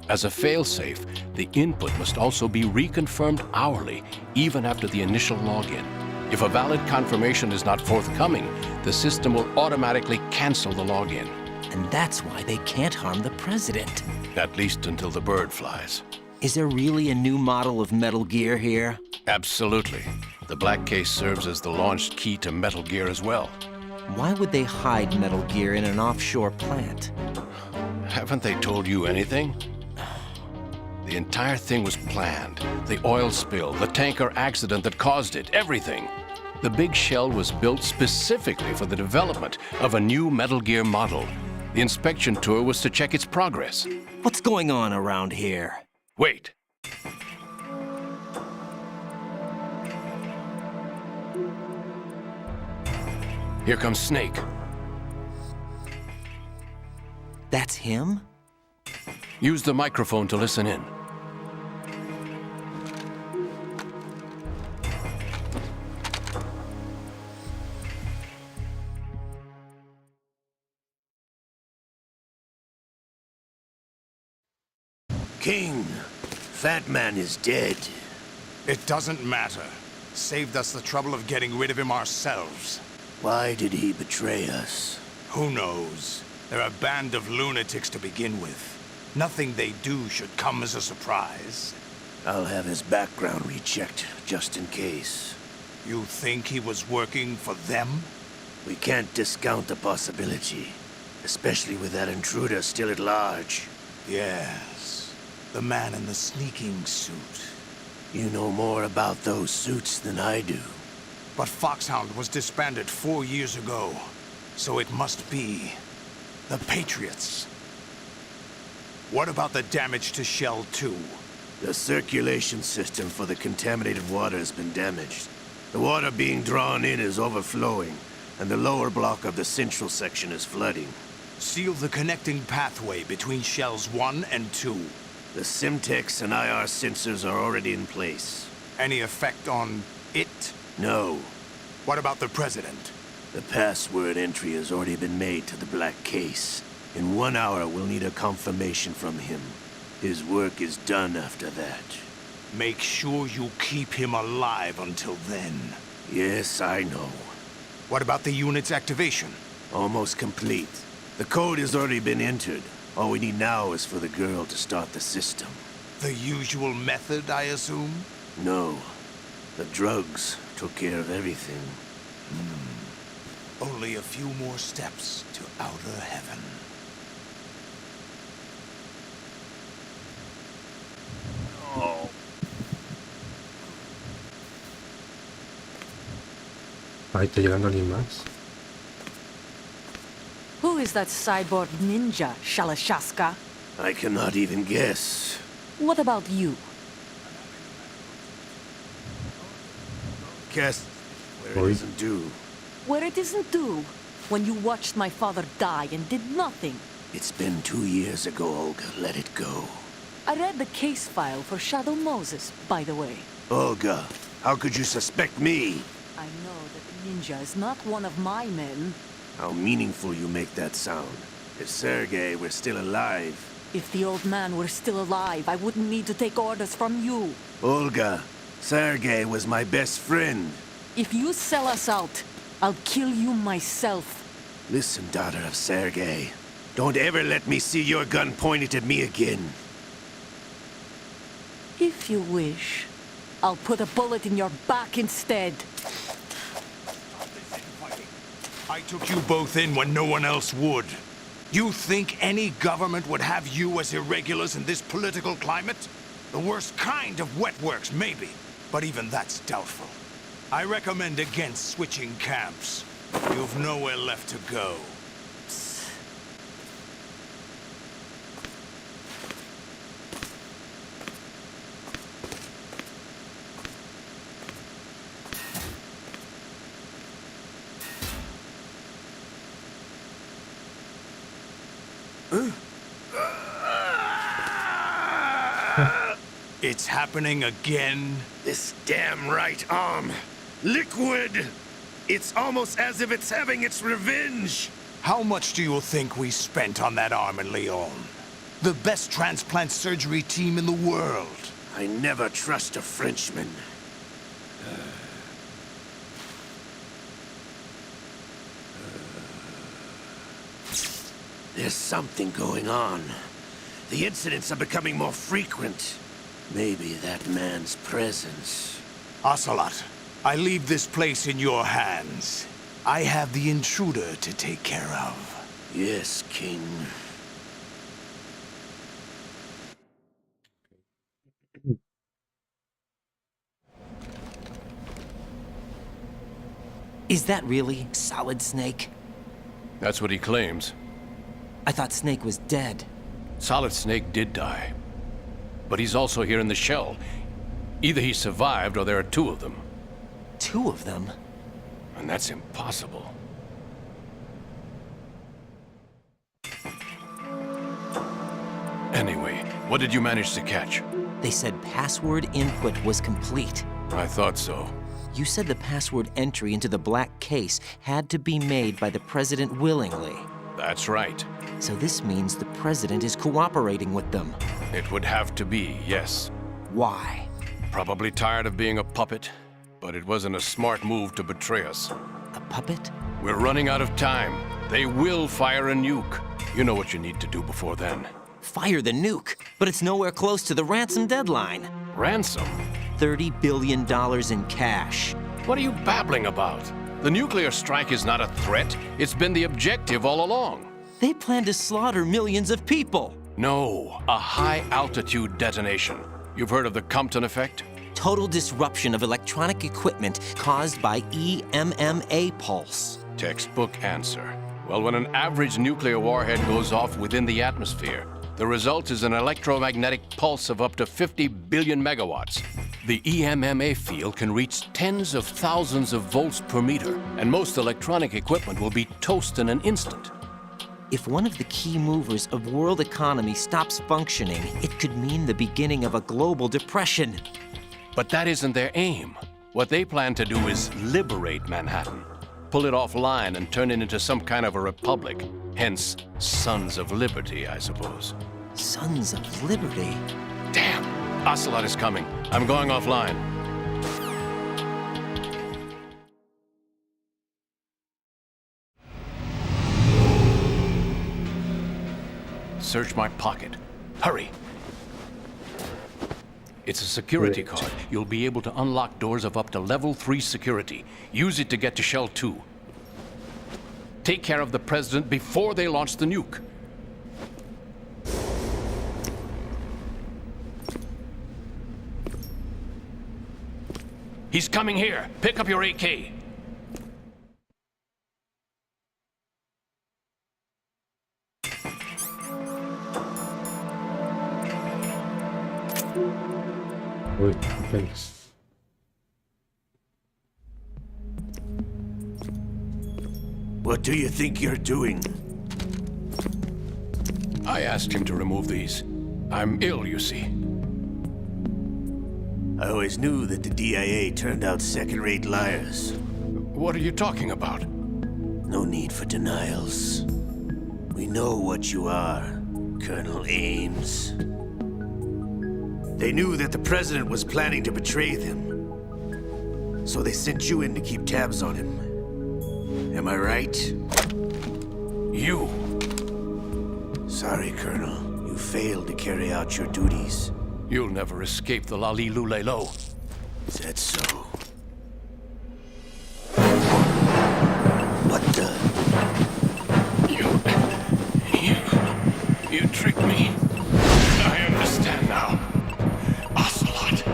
Speaker 10: As a failsafe, the input must also be reconfirmed hourly, even after the initial login. If a valid confirmation is not forthcoming, the system will automatically cancel the login.
Speaker 8: And that's why they can't harm the president.
Speaker 10: At least until the bird flies.
Speaker 8: Is there really a new model of Metal Gear here?
Speaker 10: Absolutely. The black case serves as the launch key to Metal Gear as well.
Speaker 8: Why would they hide Metal Gear in an offshore plant?
Speaker 10: Haven't they told you anything? The entire thing was planned. The oil spill, the tanker accident that caused it, everything. The big shell was built specifically for the development of a new Metal Gear model. The inspection tour was to check its progress.
Speaker 8: What's going on around here?
Speaker 10: Wait. Here comes Snake.
Speaker 8: That's him?
Speaker 10: Use the microphone to listen in.
Speaker 11: King, Fat Man is dead.
Speaker 12: It doesn't matter. Saved us the trouble of getting rid of him ourselves.
Speaker 11: Why did he betray us?
Speaker 12: Who knows? They're a band of lunatics to begin with. Nothing they do should come as a surprise.
Speaker 11: I'll have his background rechecked, just in case.
Speaker 12: You think he was working for them?
Speaker 11: We can't discount the possibility, especially with that intruder still at large.
Speaker 12: Yes. The man in the sneaking suit.
Speaker 11: You know more about those suits than I do.
Speaker 12: But Foxhound was disbanded 4 years ago. So it must be the Patriots. What about the damage to Shell 2?
Speaker 11: The circulation system for the contaminated water has been damaged. The water being drawn in is overflowing, and the lower block of the central section is flooding.
Speaker 12: Seal the connecting pathway between Shells 1 and 2.
Speaker 11: The Simtex and IR sensors are already in place.
Speaker 12: Any effect on it?
Speaker 11: No.
Speaker 12: What about the President?
Speaker 11: The password entry has already been made to the black case. In 1 hour, we'll need a confirmation from him. His work is done after that.
Speaker 12: Make sure you keep him alive until then.
Speaker 11: Yes, I know.
Speaker 12: What about the unit's activation?
Speaker 11: Almost complete. The code has already been entered. All we need now is for the girl to start the system.
Speaker 12: The usual method, I assume?
Speaker 11: No. The drugs took care of everything.
Speaker 12: Only a few more steps to outer heaven.
Speaker 1: Ahí está llegando alguien más.
Speaker 13: Who is that cyborg ninja, Shalashaska?
Speaker 11: I cannot even guess.
Speaker 13: What about you?
Speaker 11: Cast where it isn't due.
Speaker 13: Where it isn't due, when you watched my father die and did nothing.
Speaker 11: It's been 2 years ago, Olga. Let it go.
Speaker 13: I read the case file for Shadow Moses, by the way.
Speaker 11: Olga, how could you suspect me?
Speaker 13: I know that the ninja is not one of my men.
Speaker 11: How meaningful you make that sound. If Sergei were still alive...
Speaker 13: If the old man were still alive, I wouldn't need to take orders from you.
Speaker 11: Olga, Sergei was my best friend.
Speaker 13: If you sell us out, I'll kill you myself.
Speaker 11: Listen, daughter of Sergei. Don't ever let me see your gun pointed at me again.
Speaker 13: If you wish, I'll put a bullet in your back instead.
Speaker 12: I took you both in when no one else would. You think any government would have you as irregulars in this political climate? The worst kind of wet works, maybe. But even that's doubtful. I recommend against switching camps. You've nowhere left to go. It's happening again?
Speaker 11: This damn right arm. Liquid! It's almost as if it's having its revenge.
Speaker 12: How much do you think we spent on that arm in Lyon? The best transplant surgery team in the world.
Speaker 11: I never trust a Frenchman. There's something going on. The incidents are becoming more frequent. Maybe that man's presence.
Speaker 12: Ocelot, I leave this place in your hands. I have the intruder to take care of.
Speaker 11: Yes, King.
Speaker 8: Is that really Solid Snake?
Speaker 10: That's what he claims.
Speaker 8: I thought Snake was dead.
Speaker 10: Solid Snake did die. But he's also here in the shell. Either he survived or there are two of them.
Speaker 8: Two of them?
Speaker 10: And that's impossible. Anyway, what did you manage to catch?
Speaker 8: They said password input was complete.
Speaker 10: I thought so.
Speaker 8: You said the password entry into the black case had to be made by the President willingly.
Speaker 10: That's right.
Speaker 8: So this means the President is cooperating with them.
Speaker 10: It would have to be, yes.
Speaker 8: Why?
Speaker 10: Probably tired of being a puppet, but it wasn't a smart move to betray us.
Speaker 8: A puppet?
Speaker 10: We're running out of time. They will fire a nuke. You know what you need to do before then.
Speaker 8: Fire the nuke, but it's nowhere close to the ransom deadline.
Speaker 10: Ransom?
Speaker 8: $30 billion in cash.
Speaker 10: What are you babbling about? The nuclear strike is not a threat. It's been the objective all along.
Speaker 8: They plan to slaughter millions of people.
Speaker 10: No, a high-altitude detonation. You've heard of the Compton effect?
Speaker 8: Total disruption of electronic equipment caused by EMMA pulse.
Speaker 10: Textbook answer. Well, when an average nuclear warhead goes off within the atmosphere, the result is an electromagnetic pulse of up to 50 billion megawatts. The EMMA field can reach tens of thousands of volts per meter, and most electronic equipment will be toast in an instant.
Speaker 8: If one of the key movers of world economy stops functioning, it could mean the beginning of a global depression.
Speaker 10: But that isn't their aim. What they plan to do is liberate Manhattan. Pull it offline and turn it into some kind of a republic. Hence, Sons of Liberty, I suppose.
Speaker 8: Sons of Liberty?
Speaker 10: Damn! Ocelot is coming. I'm going offline. Search my pocket. Hurry! It's a security card. You'll be able to unlock doors of up to level 3 security. Use it to get to Shell 2. Take care of the president before they launch the nuke. He's coming here. Pick up your AK.
Speaker 1: Uy, thanks.
Speaker 11: What do you think you're doing?
Speaker 10: I asked him to remove these. I'm ill, you see.
Speaker 11: I always knew that the DIA turned out second-rate liars.
Speaker 10: What are you talking about?
Speaker 11: No need for denials. We know what you are, Colonel Ames. They knew that the president was planning to betray them. So they sent you in to keep tabs on him. Am I right?
Speaker 10: You!
Speaker 11: Sorry, Colonel. You failed to carry out your duties.
Speaker 10: You'll never escape the Lalilulelo.
Speaker 11: Is that so? What the?
Speaker 10: You tricked me. I understand now. Ocelot.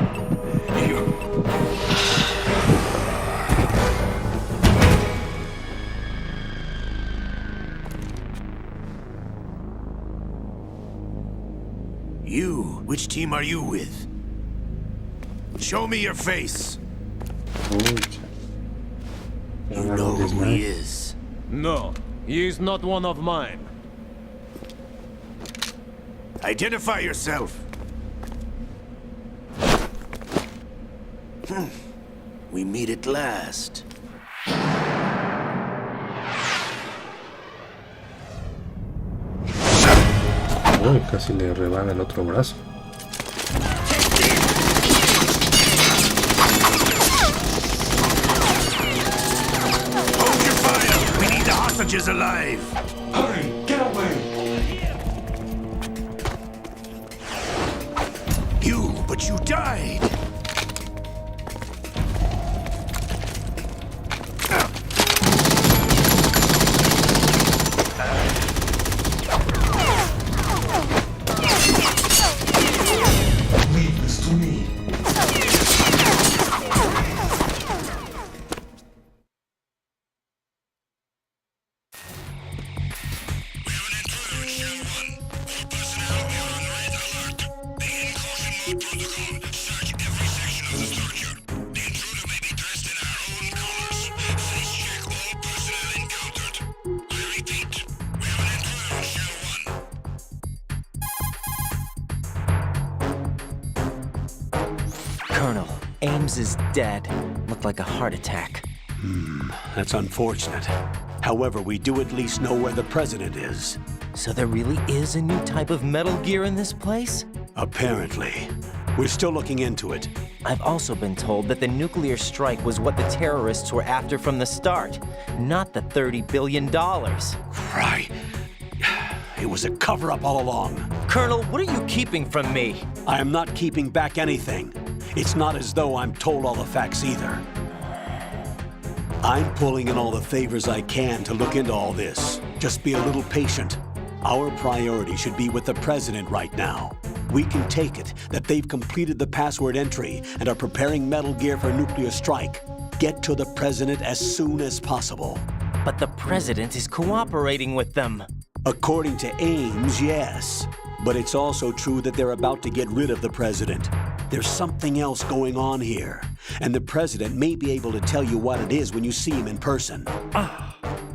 Speaker 11: You? Which team are you with? Show me your face. You know who he is.
Speaker 14: No, he is not one of mine.
Speaker 11: Identify yourself. We meet at last.
Speaker 1: Uy, casi le rebana el otro brazo.
Speaker 11: Hold your fire! We need the hostages alive!
Speaker 12: Hurry! Get away!
Speaker 11: But you died!
Speaker 12: Leave this to me.
Speaker 8: Colonel, Ames is dead. Looked like a heart attack.
Speaker 2: That's unfortunate. However, we do at least know where the president is.
Speaker 8: So there really is a new type of Metal Gear in this place?
Speaker 2: Apparently. We're still looking into it.
Speaker 8: I've also been told that the nuclear strike was what the terrorists were after from the start, not the $30 billion.
Speaker 2: Right. It was a cover-up all along.
Speaker 8: Colonel, what are you keeping from me?
Speaker 2: I am not keeping back anything. It's not as though I'm told all the facts either. I'm pulling in all the favors I can to look into all this. Just be a little patient. Our priority should be with the president right now. We can take it that they've completed the password entry and are preparing Metal Gear for nuclear strike. Get to the president as soon as possible.
Speaker 8: But the president is cooperating with them.
Speaker 2: According to Ames, yes. But it's also true that they're about to get rid of the president. There's something else going on here, and the president may be able to tell you what it is when you see him in person.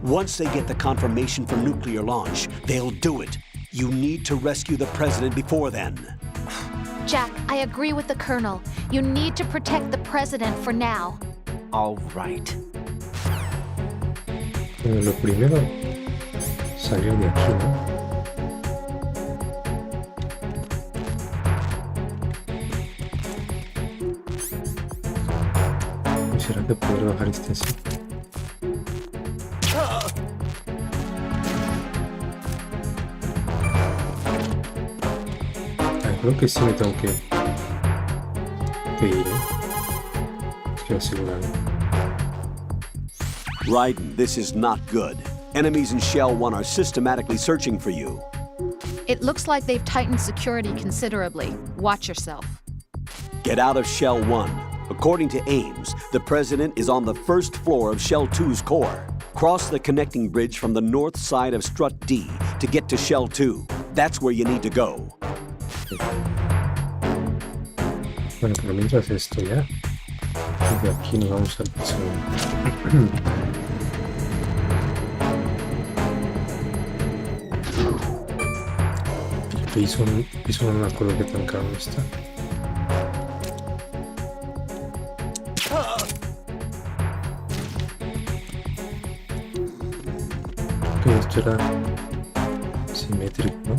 Speaker 2: Once they get the confirmation for nuclear launch, they'll do it. You need to rescue the president before then.
Speaker 7: Jack, I agree with the Colonel. You need to protect the president for now.
Speaker 8: All right.
Speaker 1: Bueno, lo primero salió de aquí, ¿no? ¿Será que podré bajar este así? Creo que sí me tengo que ir, ¿eh? Quiero asegurarme.
Speaker 2: Raiden, this is not good. Enemies in Shell 1 are systematically searching for you.
Speaker 7: It looks like they've tightened security considerably. Watch yourself.
Speaker 2: Get out of Shell 1. According to Ames, the president is on the first floor of Shell 2's core. Cross the connecting bridge from the north side of Strut D to get to Shell 2. That's where you need to go.
Speaker 1: Bueno, pero mientras esto ya, de aquí nos vamos al segundo. Piso no me acuerdo qué tan caro está. Ok, esto era simétrico, ¿no?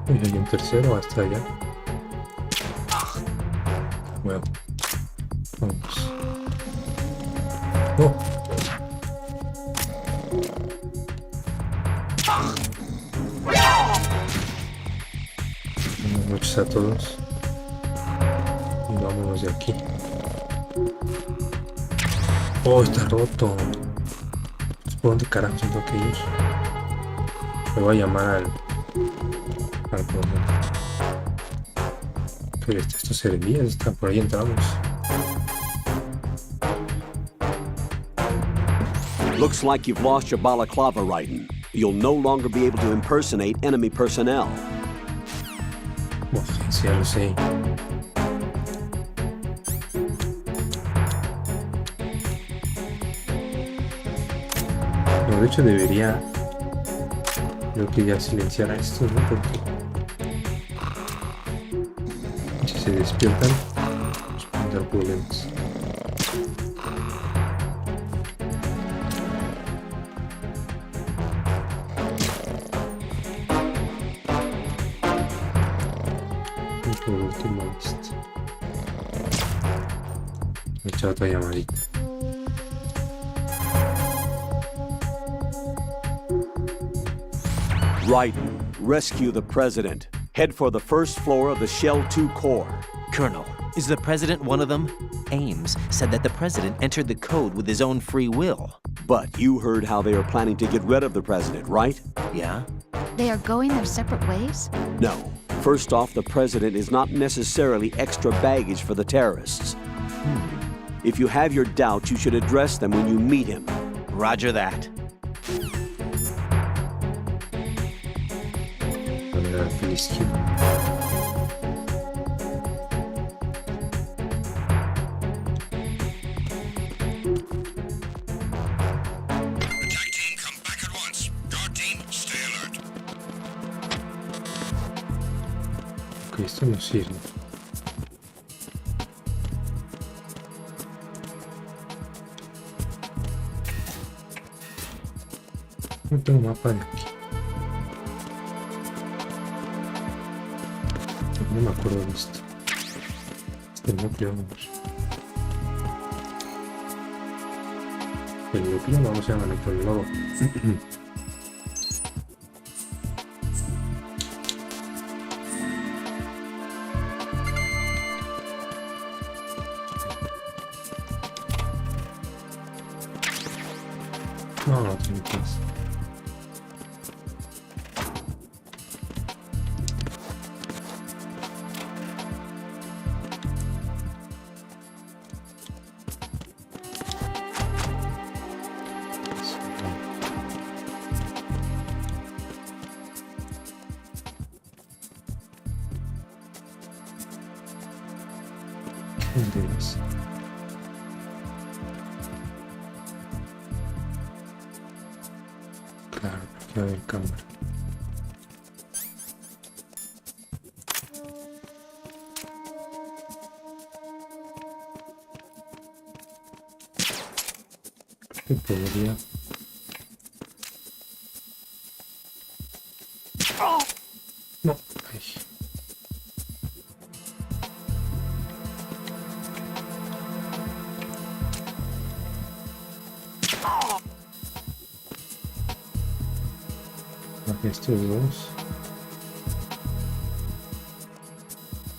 Speaker 1: Y hay un tercero hasta allá. Bueno, vamos. ¡Oh! Buenas noches a todos. Y vámonos de aquí. ¡Oh, está roto! ¿Por dónde carajo tengo que ir? Me voy a llamar al pero esto servía, está por ahí entramos.
Speaker 2: Looks like you've lost your balaclava, Raiden. You'll no longer be able to impersonate enemy personnel.
Speaker 1: Sí, ya lo sé. No, de hecho debería... Creo que ya silenciar a estos, ¿no? Porque si se despiertan, nos pueden dar problemas. Y por último, me he echado otra llamadita.
Speaker 2: Raiden, rescue the president. Head for the first floor of the Shell 2 core.
Speaker 8: Colonel, is the president one of them? Ames said that the president entered the code with his own free will.
Speaker 2: But you heard how they are planning to get rid of the president, right?
Speaker 8: Yeah?
Speaker 7: They are going their separate ways?
Speaker 2: No. First off, the president is not necessarily extra baggage for the terrorists. If you have your doubts, you should address them when you meet him.
Speaker 8: Roger that.
Speaker 5: Attack team, come back at once. Guard team, stay alert.
Speaker 1: Ok, esto no sirve. No tengo mapa de aquí. No me acuerdo de esto. Este núcleo, vamos. El núcleo, vamos a llamar el logo. No, no tiene que. Dios. Claro, aquí va a haber cámara. ¿Qué podría? No, ay. Estos dos.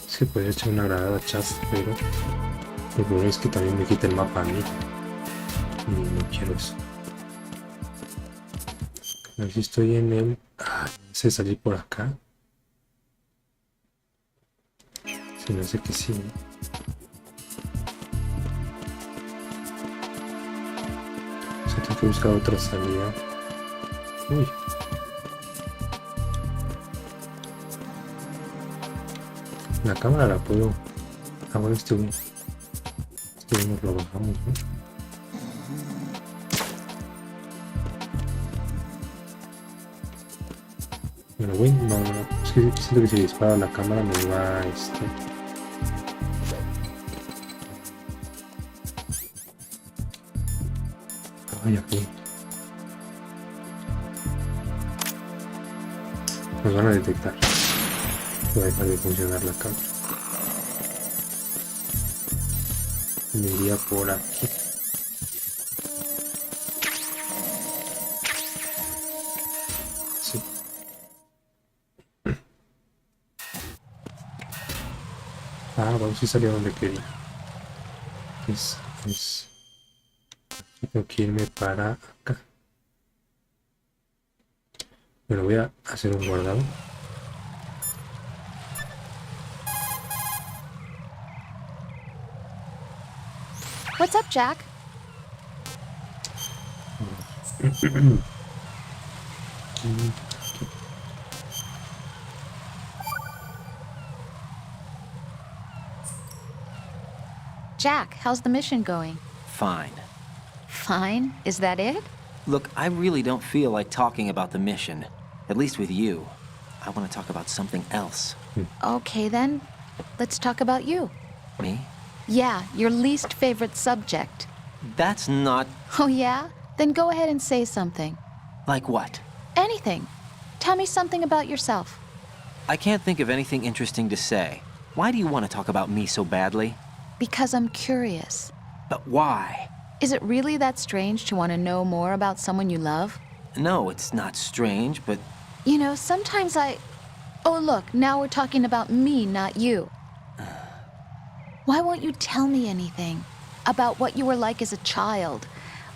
Speaker 1: Es que podría echar una granada chas, pero el problema es que también me quita el mapa a mí. Y no quiero eso. A ver si estoy en el... Ah, sé salir por acá. Se me hace que sí, ¿no? O sea, tengo que buscar otra salida. Uy. La cámara la puedo... Ah, bueno, este nos lo bajamos, ¿no? Pero bueno, no, es que siento que si dispara la cámara me va Ay, aquí. Nos van a detectar. Voy a dejar de funcionar la cámara. Me iría por aquí. Sí. Ah, vamos, sí salió donde quería. Tengo que irme para acá. Pero voy a hacer un guardado.
Speaker 7: What's up, Jack? Jack, how's the mission going?
Speaker 8: Fine.
Speaker 7: Fine? Is that it?
Speaker 8: Look, I really don't feel like talking about the mission. At least with you. I want to talk about something else.
Speaker 7: Okay, then. Let's talk about you.
Speaker 8: Me?
Speaker 7: Yeah, your least favorite subject.
Speaker 8: That's not...
Speaker 7: Oh, yeah? Then go ahead and say something.
Speaker 8: Like what?
Speaker 7: Anything. Tell me something about yourself.
Speaker 8: I can't think of anything interesting to say. Why do you want to talk about me so badly?
Speaker 7: Because I'm curious.
Speaker 8: But why?
Speaker 7: Is it really that strange to want to know more about someone you love?
Speaker 8: No, it's not strange, but...
Speaker 7: You know, sometimes I... Oh, look, now we're talking about me, not you. Why won't you tell me anything? About what you were like as a child?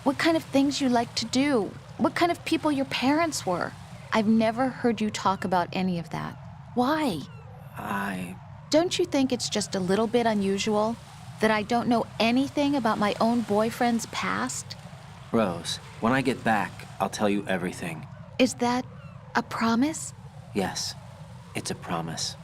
Speaker 7: What kind of things you liked to do? What kind of people your parents were? I've never heard you talk about any of that. Why? Don't you think it's just a little bit unusual that I don't know anything about my own boyfriend's past?
Speaker 8: Rose, when I get back, I'll tell you everything.
Speaker 7: Is that a promise?
Speaker 8: Yes, it's a promise.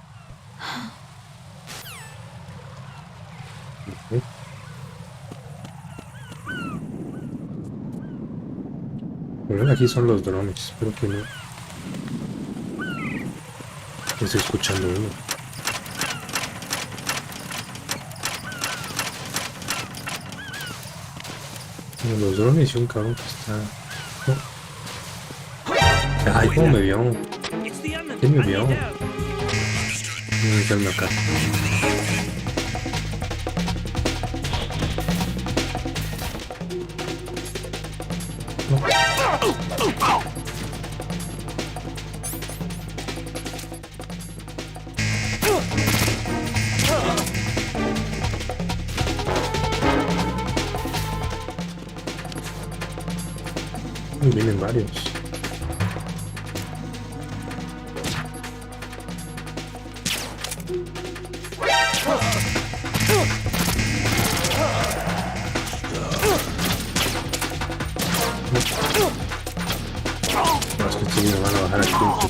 Speaker 1: Bueno, aquí son los drones, espero que no. Estoy escuchando uno. Los drones y un cabrón que está... Oh. Ay, cómo me vio. ¿Quién me vio? Voy a meterme acá. Y vienen varios. No, es que estos me van a bajar aquí un poco.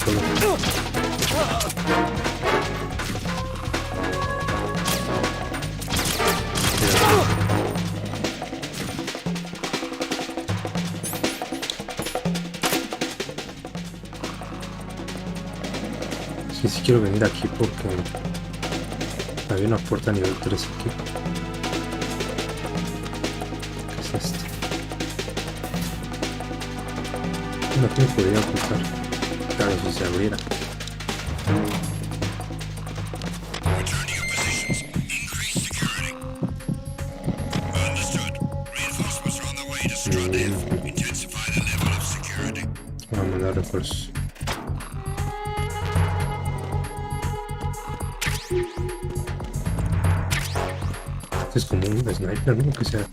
Speaker 1: Sí, sí quiero venir aquí porque había una puerta nivel 3 aquí. ¿Qué es esto? No me podría ocultar. Claro, si se abriera.
Speaker 5: Return to your positions. Increase security. Understood. Reinforcements are on their way to Strand F. Intensify the level of security.
Speaker 1: Voy a mandar refuerzos. Este es como un sniper, ¿no? Que sea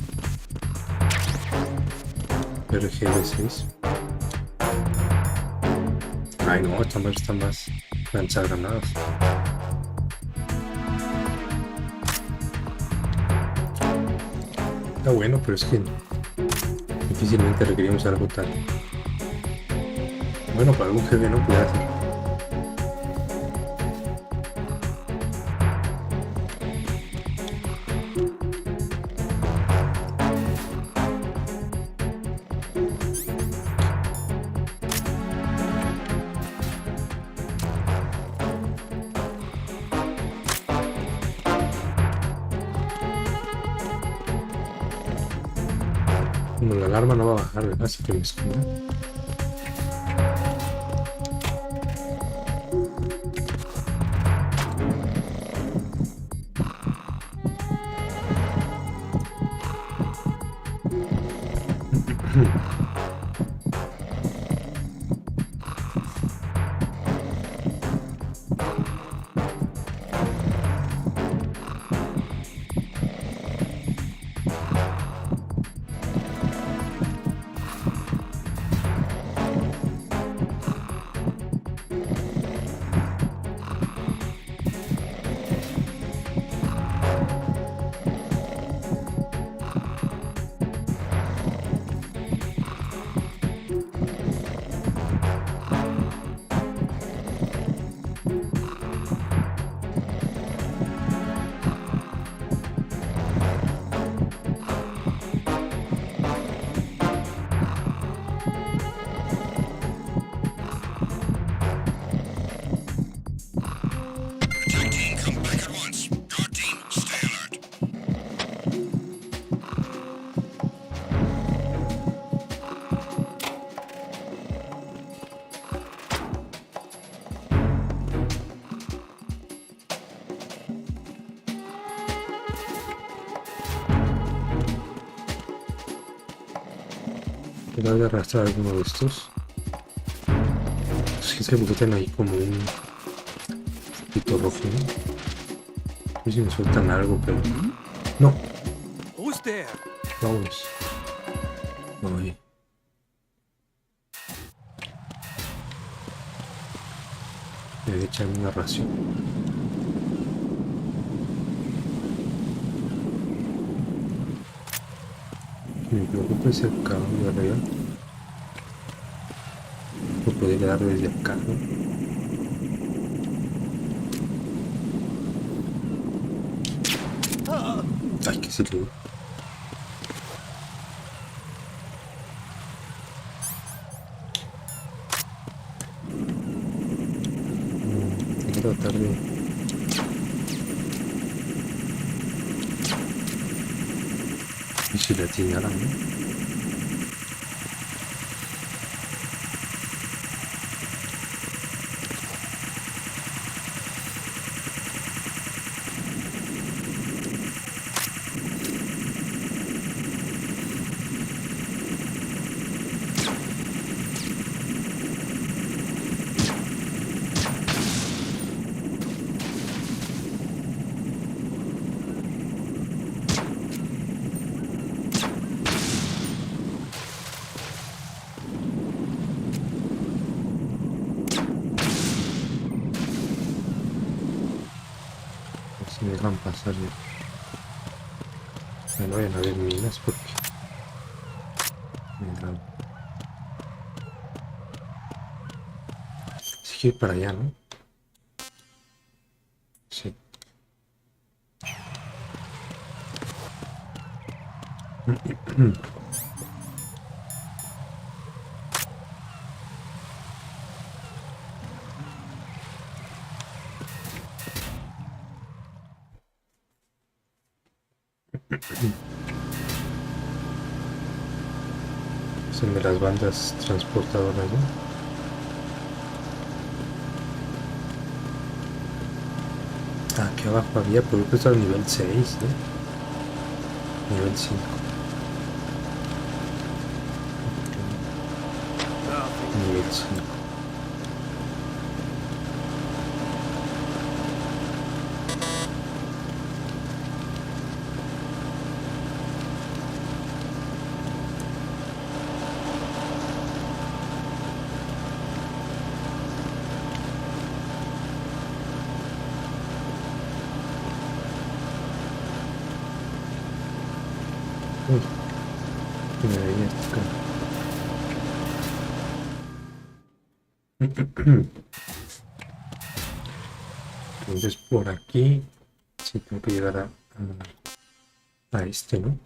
Speaker 1: RPG-6. Ay no, está más lanzagranadas. Está bueno, pero es que difícilmente requerimos algo tan bueno para algún jefe, ¿no? Cuidado. Bueno, la alarma no va a bajar, ¿verdad? Así que me escondo. Voy a arrastrar alguno de estos. Es que tienen ahí como un poquito rojo, ¿no? No sé si me sueltan algo, pero no. Vámonos. Voy. Me echan una ración. Me preocupa ese cambio real. Lo podría dar desde acá, ¿no? Ay, qué sirve. Voy a tratar de... Y si la tiene ahora, ¿no? Si me dejan pasar ya. Que no vayan a haber minas porque... Sí que ir para allá, ¿no? Sí. Son de las bandas transportadoras, ¿no? Ah, aquí abajo había, pero creo que está al nivel 6, ¿no? Nivel 5. Nivel 5. Uy, que me veía esta cara. Entonces por aquí sí tengo que llegar a este, ¿no?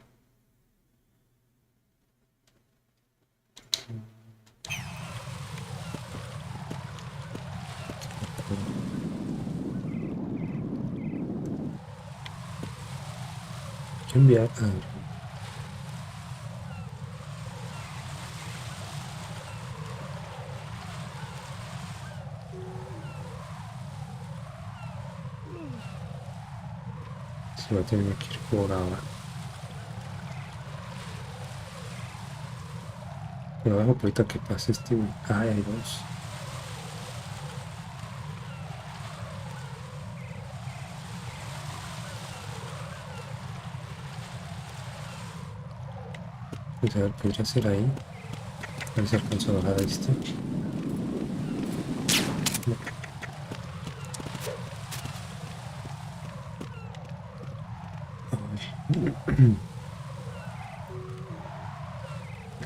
Speaker 1: ¿Qué enviar? Se va a tener que ir por ahora. Por abajo, por ahorita que pase este. Ah, hay dos. Pues a ver, podría ser ahí. A ver si alcanzo a bajar a este. No.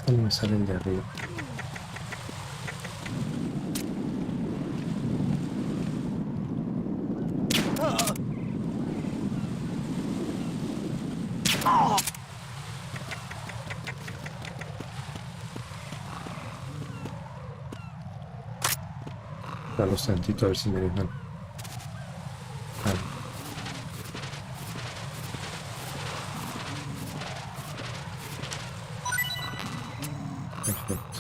Speaker 1: ¿Cómo me salen de arriba? Dalos tantito a ver si me dejan. Perfecto.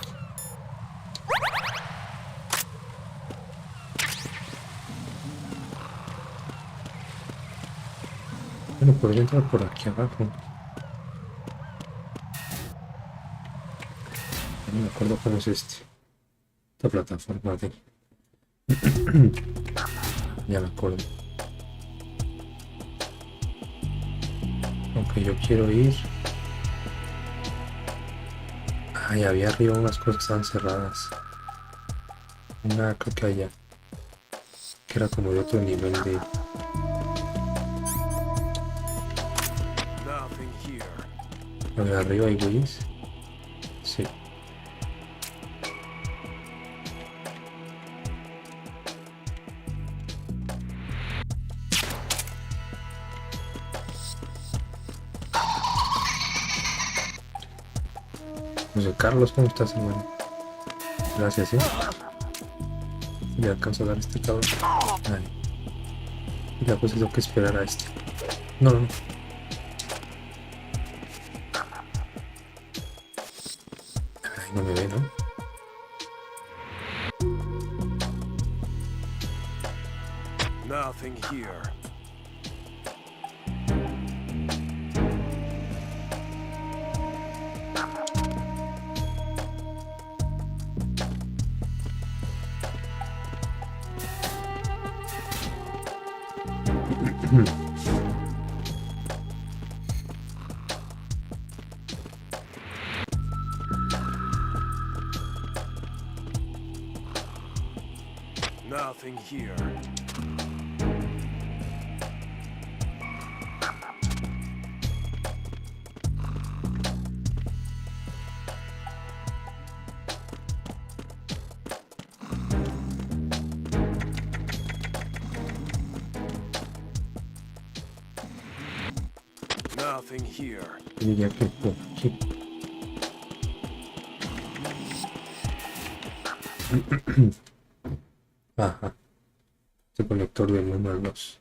Speaker 1: Bueno, podría entrar por aquí abajo. No me acuerdo cómo es esta plataforma de... Ya me acuerdo. Aunque yo quiero ir... Ay, había arriba unas cosas que estaban cerradas. Una creo que allá. Que era como de otro nivel de... A ver, arriba hay guías. Sí. José Carlos, ¿cómo estás, hermano? Gracias, ¿eh? Ya alcanzo a dar este cabrón. Ay. Ya pues tengo que esperar a este. No, no, no. Ay, no me ve, ¿no?
Speaker 12: Nothing here. Nothing here.
Speaker 11: Nothing here.
Speaker 1: Yo diría que por aquí. Ajá. Este conector del 1 al 2.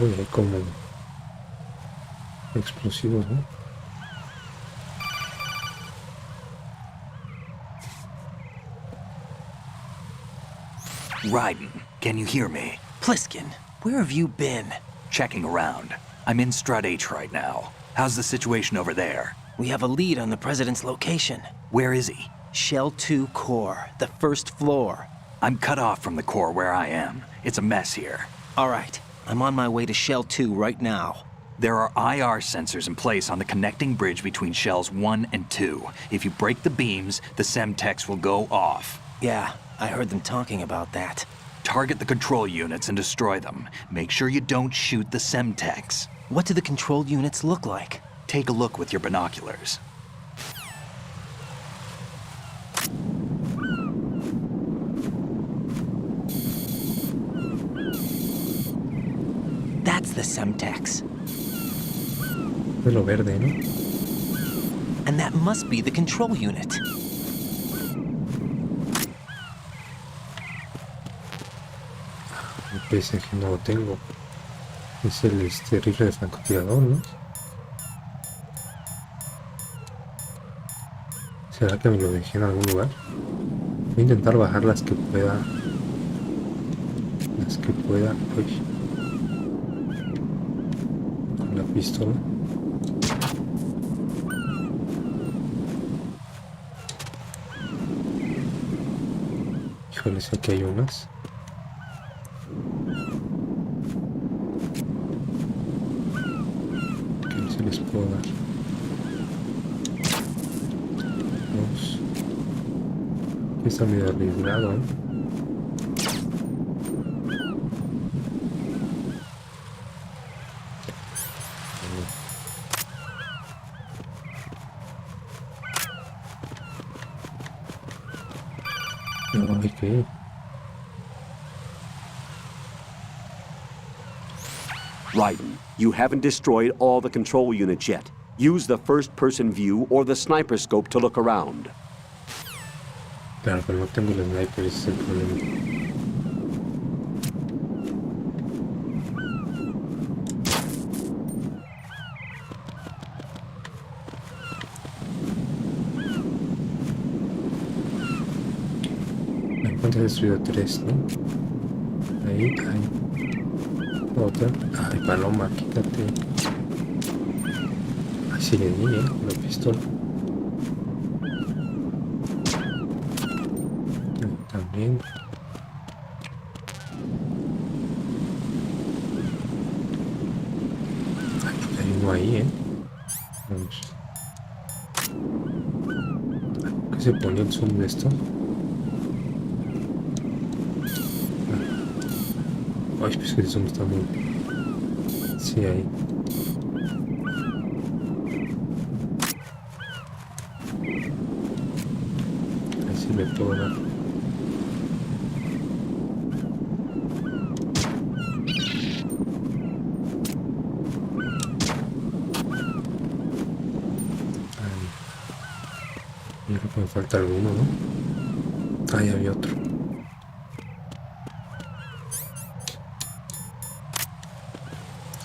Speaker 1: Uy, hay como explosivos, ¿no?
Speaker 6: Raiden, can you hear me?
Speaker 8: Pliskin, where have you been?
Speaker 6: Checking around. I'm in Strut H right now. How's the situation over there?
Speaker 8: We have a lead on the President's location.
Speaker 6: Where is he?
Speaker 8: Shell 2 core, the first floor.
Speaker 6: I'm cut off from the core where I am. It's a mess here.
Speaker 8: All right, I'm on my way to Shell 2 right now.
Speaker 6: There are IR sensors in place on the connecting bridge between Shells 1 and 2. If you break the beams, the Semtex will go off.
Speaker 8: Yeah, I heard them talking about that.
Speaker 6: Target the control units and destroy them. Make sure you don't shoot the Semtex.
Speaker 8: What do the control units look like?
Speaker 6: Take a look with your binoculars.
Speaker 8: That's the Semtex.
Speaker 1: De lo verde, ¿no?
Speaker 8: And that must be the control unit.
Speaker 1: El PSG no lo tengo. Es el rifle de francotirador, ¿no? ¿Será que me lo dejé en algún lugar? Voy a intentar bajar las que pueda. Las que pueda. Uy. Con la pistola. Híjole, sé que hay unas. Que se les puedo dar. Dos. Está medio arriesgado, ¿eh? No, hay que ir.
Speaker 2: Raiden, you haven't destroyed all the control units yet. Use the first-person view or the sniper scope to look around.
Speaker 1: Claro, pero no tengo el sniper, ese es el problema. ¿Cuántas he destruido? 3, ¿no? Ahí hay otra. Ay, paloma, quítate. Así le di, con la pistola. También. Ay, hay uno ahí, Vamos. ¿Qué se pone el zoom de esto? Ay, pues que el zoom está muy... Sí, ahí. Ahí sí me puedo dar. Yo creo que me falta alguno, ¿no? Ahí había otro.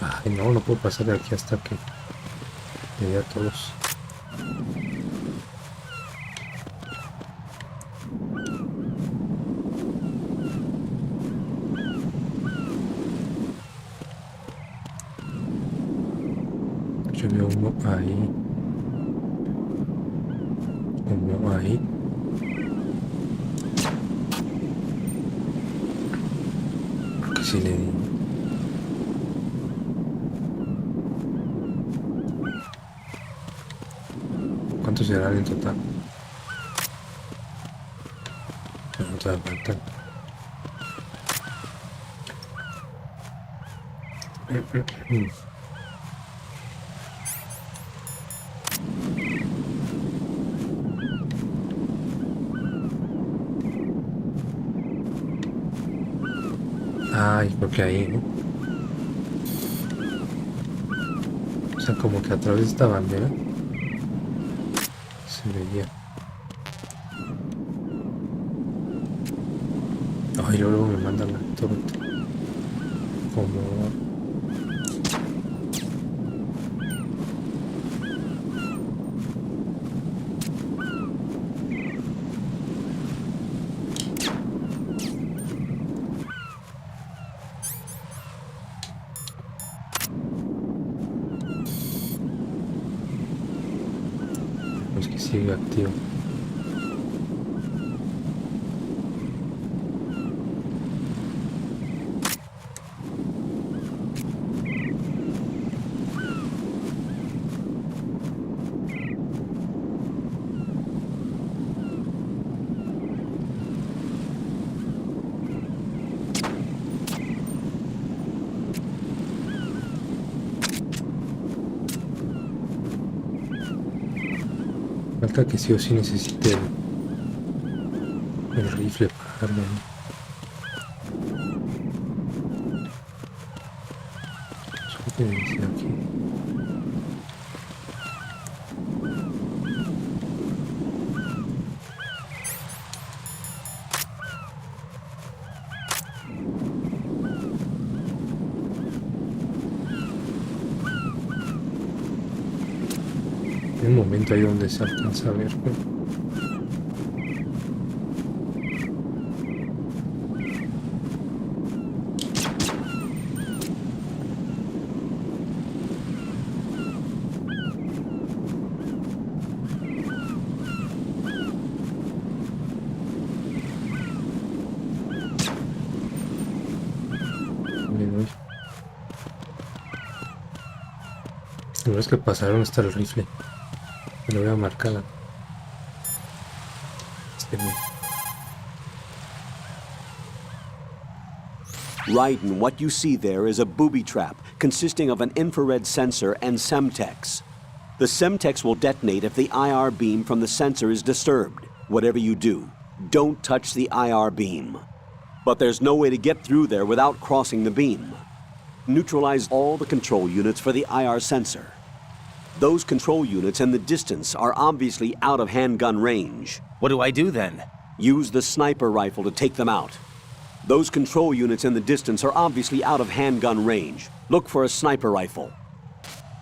Speaker 1: Ay, no puedo pasar de aquí hasta que le dé a todos. Yo veo uno ahí. Uno ahí. Porque si le di. ¿Cuántos serán en total? No te da falta. Ay, creo que ahí, ¿no? O sea, como que a través de esta bandera se veía. Ay, luego me mandan la torta. Como... es que sigue activo. Falta que sí o sí necesite el rifle para darle. Solo que dice aquí. Hay un momento ahí donde se alcanza a ver, pero... Lo que pasaron hasta el rifle. Me lo voy a marcar.
Speaker 2: Right, and what you see there is a booby trap consisting of an infrared sensor and Semtex. The Semtex will detonate if the IR beam from the sensor is disturbed. Whatever you do, don't touch the IR beam. But there's no way to get through there without crossing the beam. Neutralize all the control units for the IR sensor. Those control units in the distance are obviously out of handgun range.
Speaker 8: What do I do then?
Speaker 2: Use the sniper rifle to take them out. Those control units in the distance are obviously out of handgun range. Look for a sniper rifle.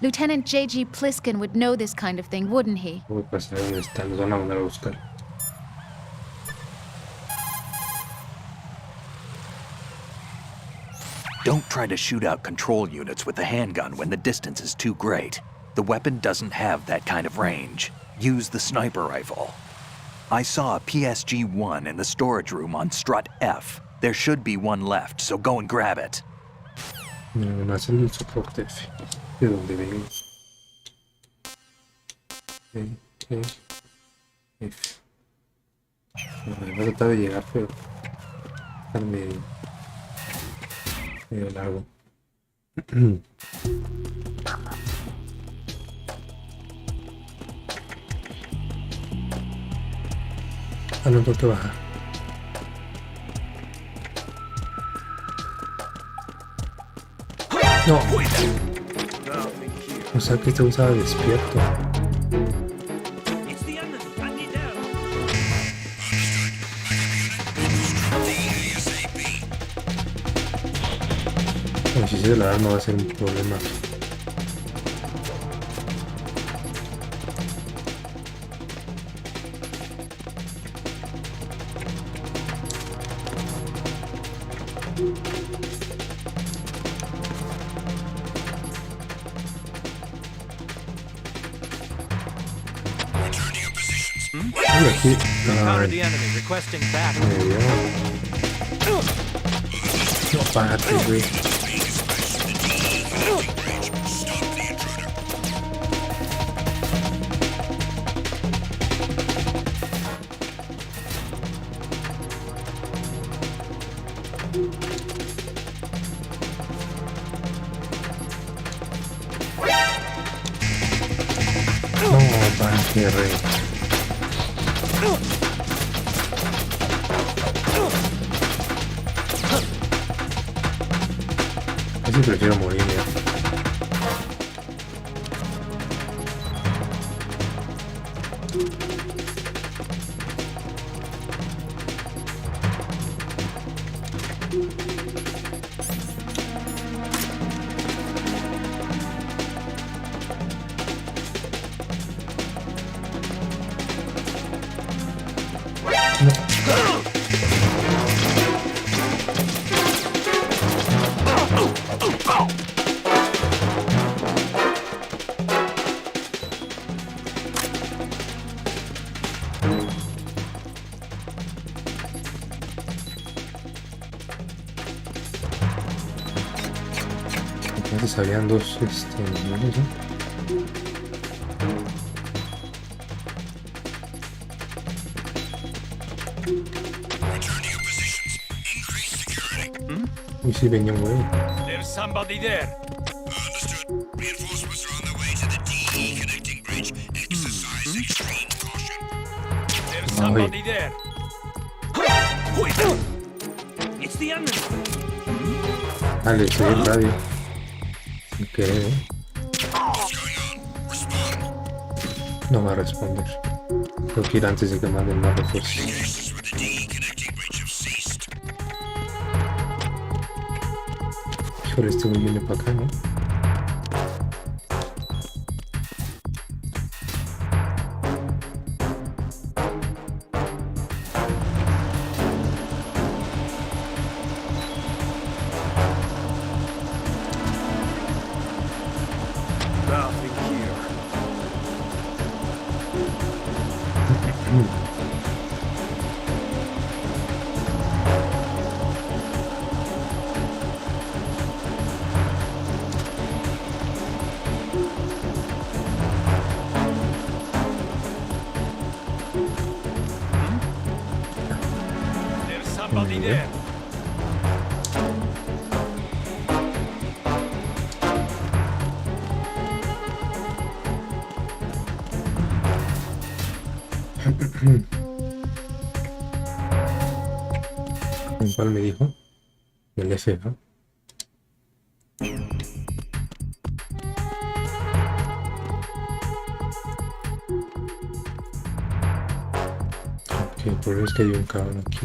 Speaker 7: Lieutenant J.G. Pliskin would know this kind of thing, wouldn't he?
Speaker 1: Voy a pasar donde están, los van a mandar a buscar.
Speaker 6: Don't try to shoot out control units with the handgun when the distance is too great. The weapon doesn't have that kind of range. Use the sniper rifle. I saw a PSG-1 in the storage room on strut F. There should be one left, so go and grab it.
Speaker 1: Me van a hacer el soporte F. De donde vengo. F. Me voy a tratar de llegar, pero estar medio largo. Ah, no, tengo que bajar. No. O sea que este usaba despierto. Bueno, si sigue la alarma va a ser un problema. Aquí. No, párate, güey. No, párate, rey. sí prefiero morir ya. Entonces habían dos niveles, ¿no? Y sí venía un güey.
Speaker 3: There's somebody there.
Speaker 5: Understood. Reinforcements are on their way to the DE connecting bridge. Exercise extreme caution.
Speaker 3: There's somebody there. It's the enemy.
Speaker 1: Dale, se ve el radio. Sin querer, ¿eh? No va a responder. Tengo que ir antes de que manden más refuerzos. Híjole, este güey viene para acá, ¿no?
Speaker 3: Somebody there.
Speaker 1: ¿Cuál me dijo? El F, ¿no? Ok, el problema es que hay un cabrón aquí.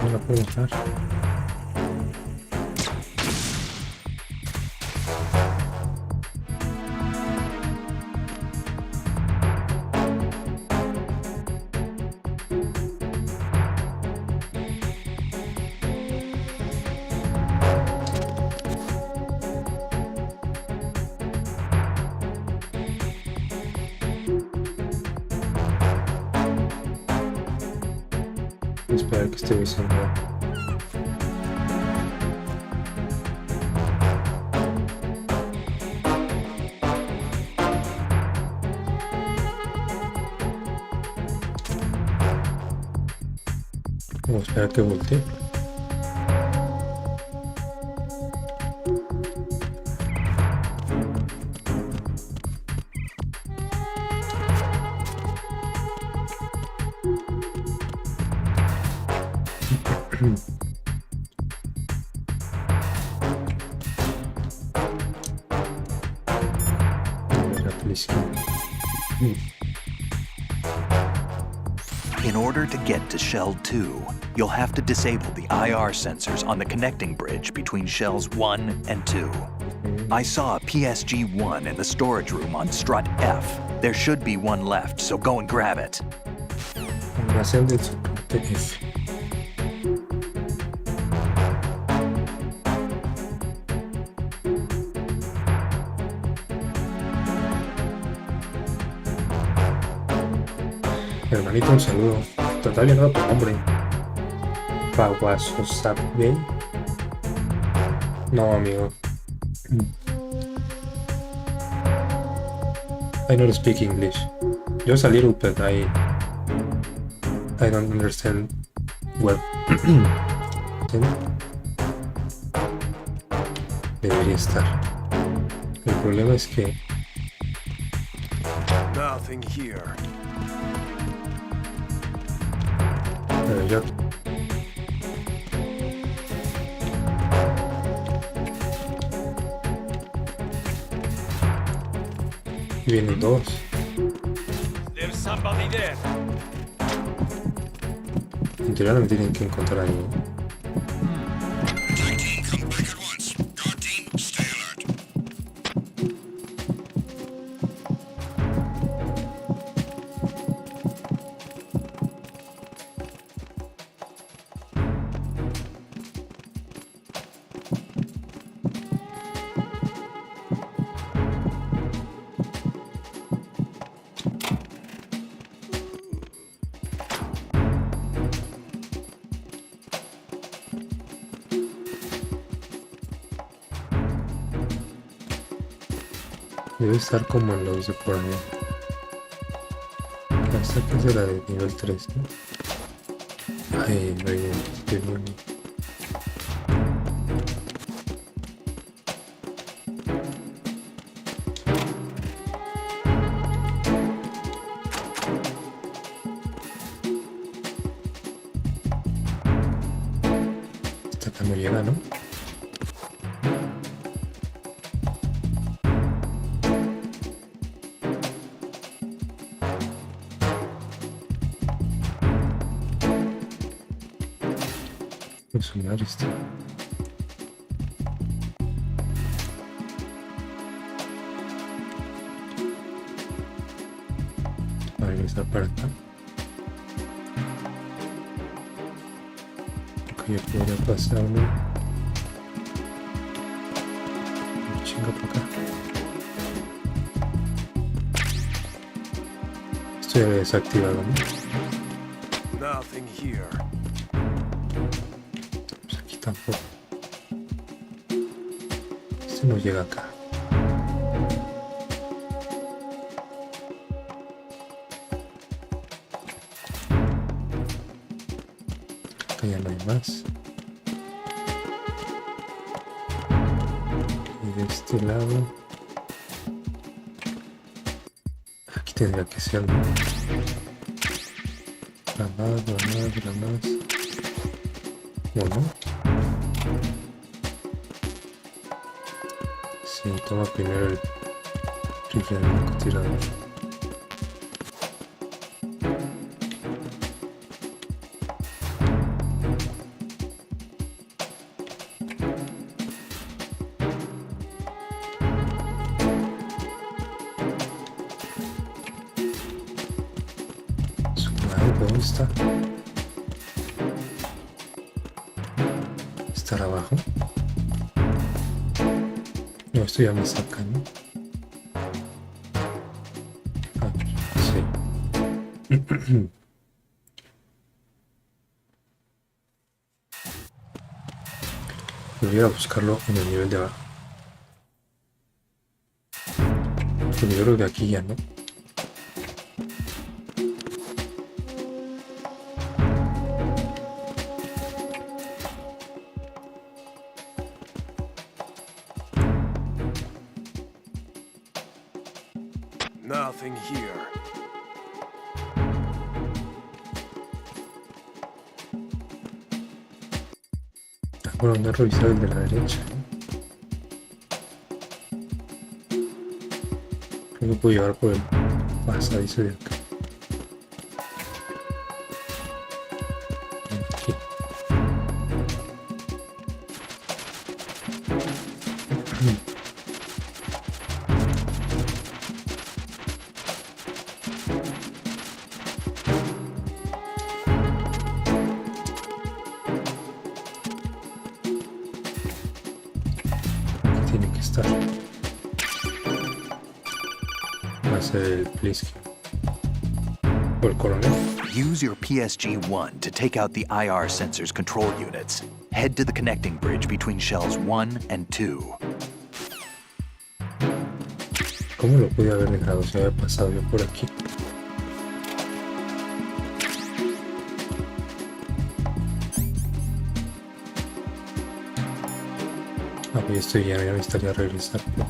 Speaker 1: No la puedo dejar. Esperar que esté visando. Vamos a esperar que voltee.
Speaker 6: In order to get to Shell 2, you'll have to disable the IR sensors on the connecting bridge between Shells 1 and 2. I saw a PSG-1 in the storage room on strut F. There should be one left, so go and grab it.
Speaker 1: Almacén del soporte F. Hermanito, un saludo. Total bien tu nombre. Paguasosabe. No, amigo. I don't speak English. Just a little bit. I don't understand well. Debería estar. El problema es que
Speaker 12: Nothing here.
Speaker 1: yo vienen dos.
Speaker 3: There's somebody there.
Speaker 1: En teoría me tienen que encontrar ahí.
Speaker 5: Attack team, come back at once. Guard team, stay alert.
Speaker 1: Debe estar como en los de por allá. Hasta que será de nivel 3, ¿no? Ay, no hay demonio. Hasta acá no llega, ¿no? Sonar este. A regresar para acá. Ok, ya podría pasarme. Chinga para acá. Esto ya lo he desactivado, ¿no?
Speaker 12: Nothing here.
Speaker 1: Tampoco. Este no llega acá. Acá ya no hay más. Y de este lado. Aquí tendría que ser, ¿no? La más. Bueno. Sí, toma primero el rifle del francotirador. Su madre, ¿dónde está? ¿Estará abajo? No, esto ya me saca, ¿no? Ah, sí. Voy a buscarlo en el nivel de abajo. Pero yo creo que aquí ya no.
Speaker 12: Nothing here.
Speaker 1: Bueno, no he revisado el de la derecha. Creo que puedo llevar por el pasadizo de acá. está. Va a ser el Plisky. O el coronel.
Speaker 6: Use your PSG-1 to take out the IR sensor's control units. Head to the connecting bridge between shells 1 and 2.
Speaker 1: ¿Cómo lo pude haber dejado si había pasado yo por aquí? Ah, pues estoy ya me estaría regresar. No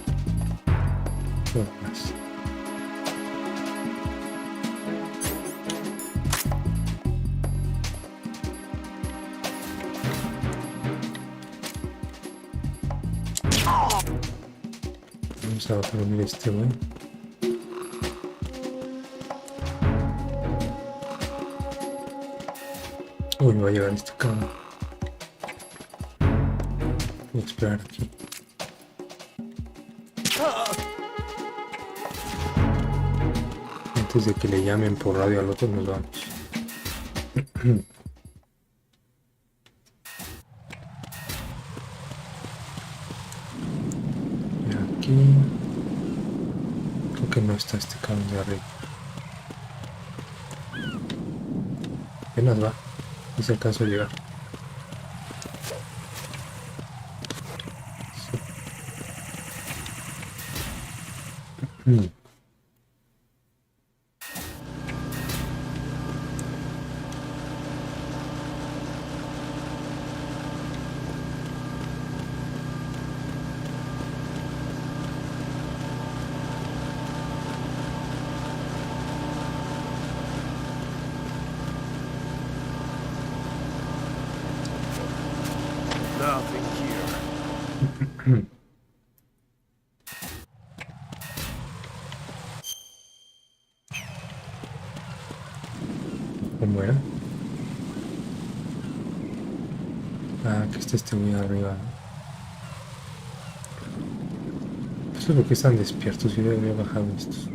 Speaker 1: más. Vamos a dormir este güey. Uy, me va a llegar este cabrón. Voy a esperar aquí. Antes de que le llamen por radio al otro nos vamos. Aquí creo que no está este cabrón de arriba. Apenas va y se alcanza a llegar. Sí.
Speaker 12: Nothing here.
Speaker 1: ¿Cómo era? Ah, que este muy arriba. Eso es lo que están despiertos y debería bajar estos.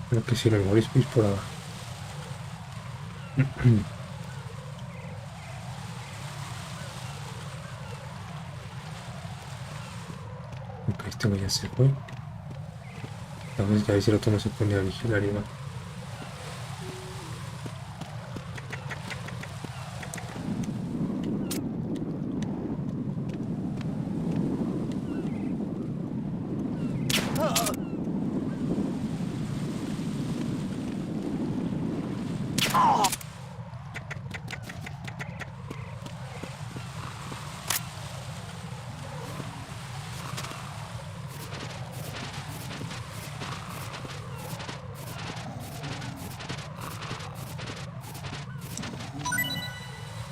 Speaker 1: Creo que si lo morís por abajo. Ok, este güey ya se fue. A ver si el otro no se pone a vigilar y va.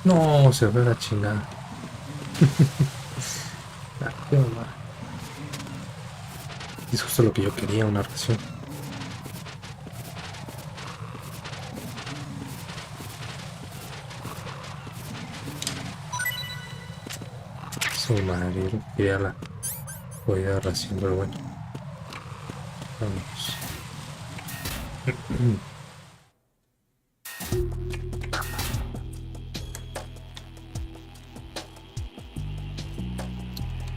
Speaker 1: No, se fue a la chingada. Qué mamá. Es justo lo que yo quería, una ración. Su madre, yo quería la jodida ración, pero bueno. Vamos.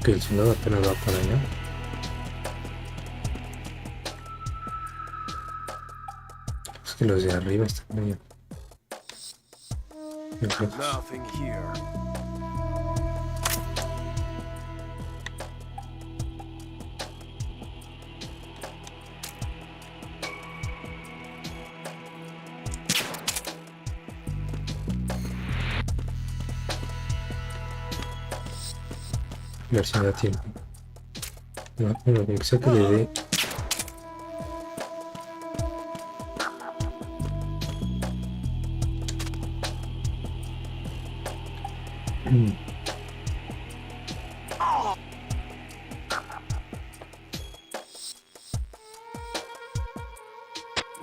Speaker 1: Que el soldado apenas va para allá. Es que los de arriba están medio lejos.
Speaker 12: Nothing here.
Speaker 1: A ver si me da tiempo. No, bueno, como que sea que le dé.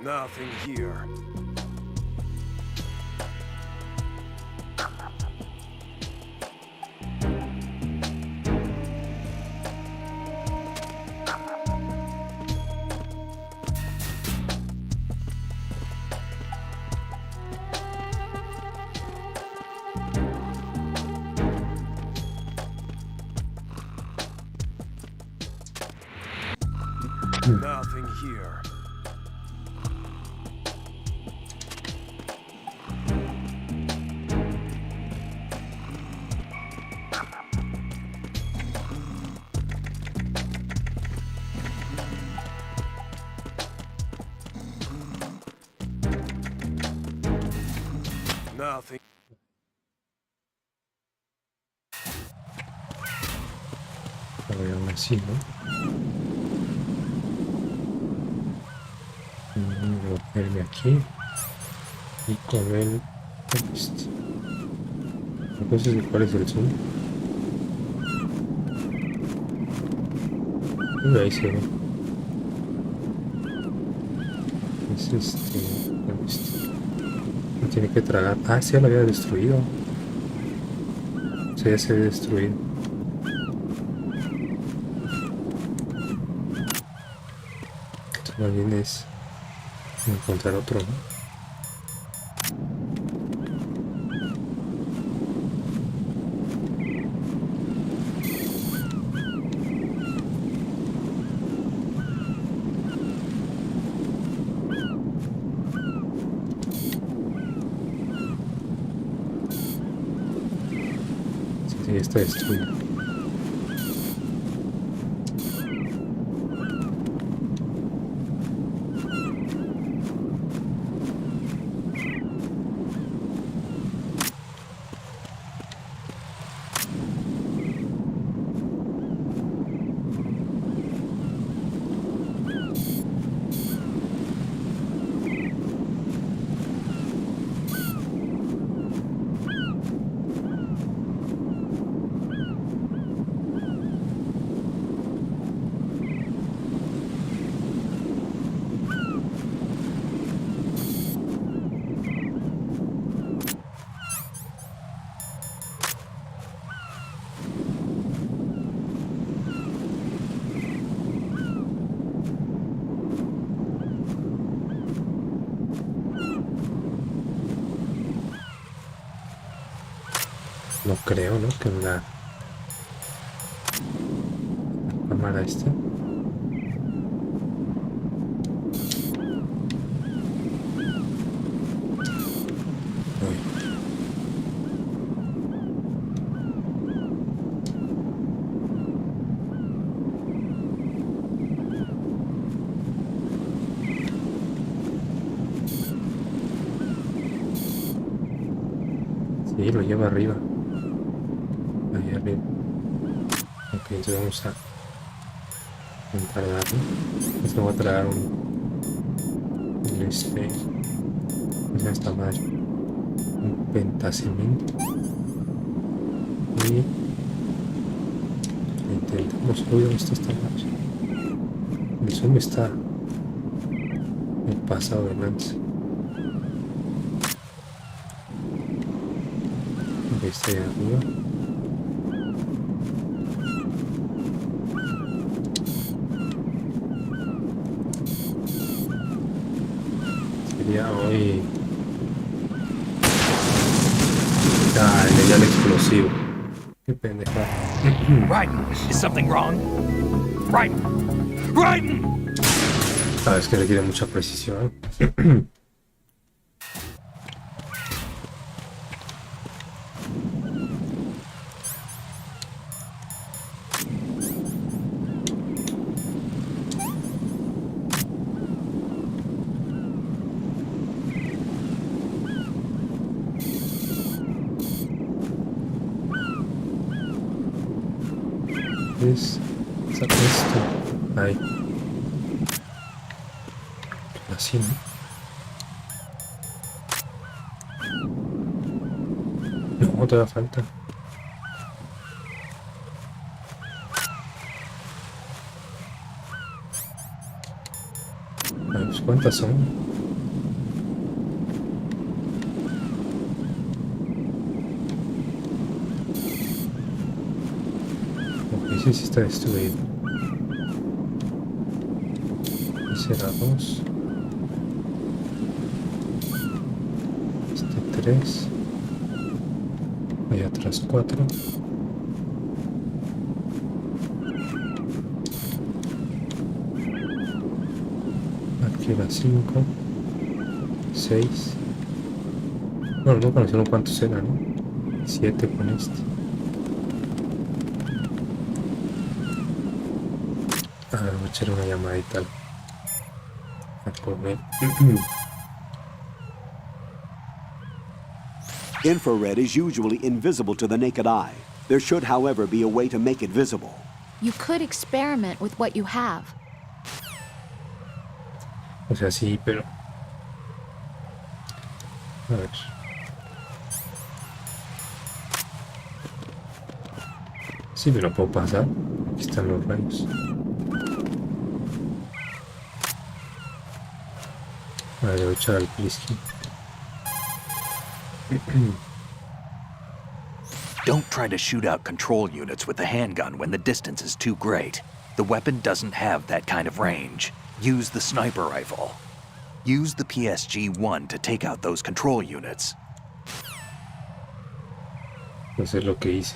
Speaker 12: Nothing here. Nothing here. Nothing.
Speaker 1: Pero aún así, ¿no? Voy a ponerme aquí y con el este. Entonces, ¿cuál es el zoom? Ahí se ve. Es este. No tiene que tragar. Ah, sí, ya lo había destruido. O sea, ya se había destruido. Entonces, más bien es encontrar otro, ¿no? Sí, ya está destruido. No creo, ¿no? Que la cámara esta. Sí, lo lleva arriba. Ahí arriba. Ok, entonces vamos a intentar darle. Esto voy a traer un este. ¿Cómo se llama esta madre? Un pentacemento. Y intentamos. Uy, ¿dónde está esta madre? El zoom está el pasado de lanza. Está ahí arriba. Sería hoy. Dale, ya el explosivo. Qué pendeja.
Speaker 11: Raiden, is something wrong? Raiden! Raiden!
Speaker 1: Sabes que requiere mucha precisión. Saca esto. Ahí. Así, ¿no? No, todavía falta. A ver, ¿Cuántas son? Ok, sí está destruido. Será 2, este 3, hay atrás 4, aquí va 5, 6, bueno, no conocieron cuántos serán, ¿no? 7 con este. A ver, voy a echar una llamadita a comer.
Speaker 2: Infrared is usually invisible to the naked eye. There should, however, be a way to make it visible.
Speaker 7: You could experiment with what you have.
Speaker 1: O sea, sí, pero... A ver. Sí, pero puedo pasar. Aquí están los rayos. A ver, voy a echar al Plisky.
Speaker 6: Don't try to shoot out control units with the handgun when the distance is too great. The weapon doesn't have that kind of range. Use the sniper rifle. Use the PSG-1 to take out those control units.
Speaker 1: Pues es lo que hice.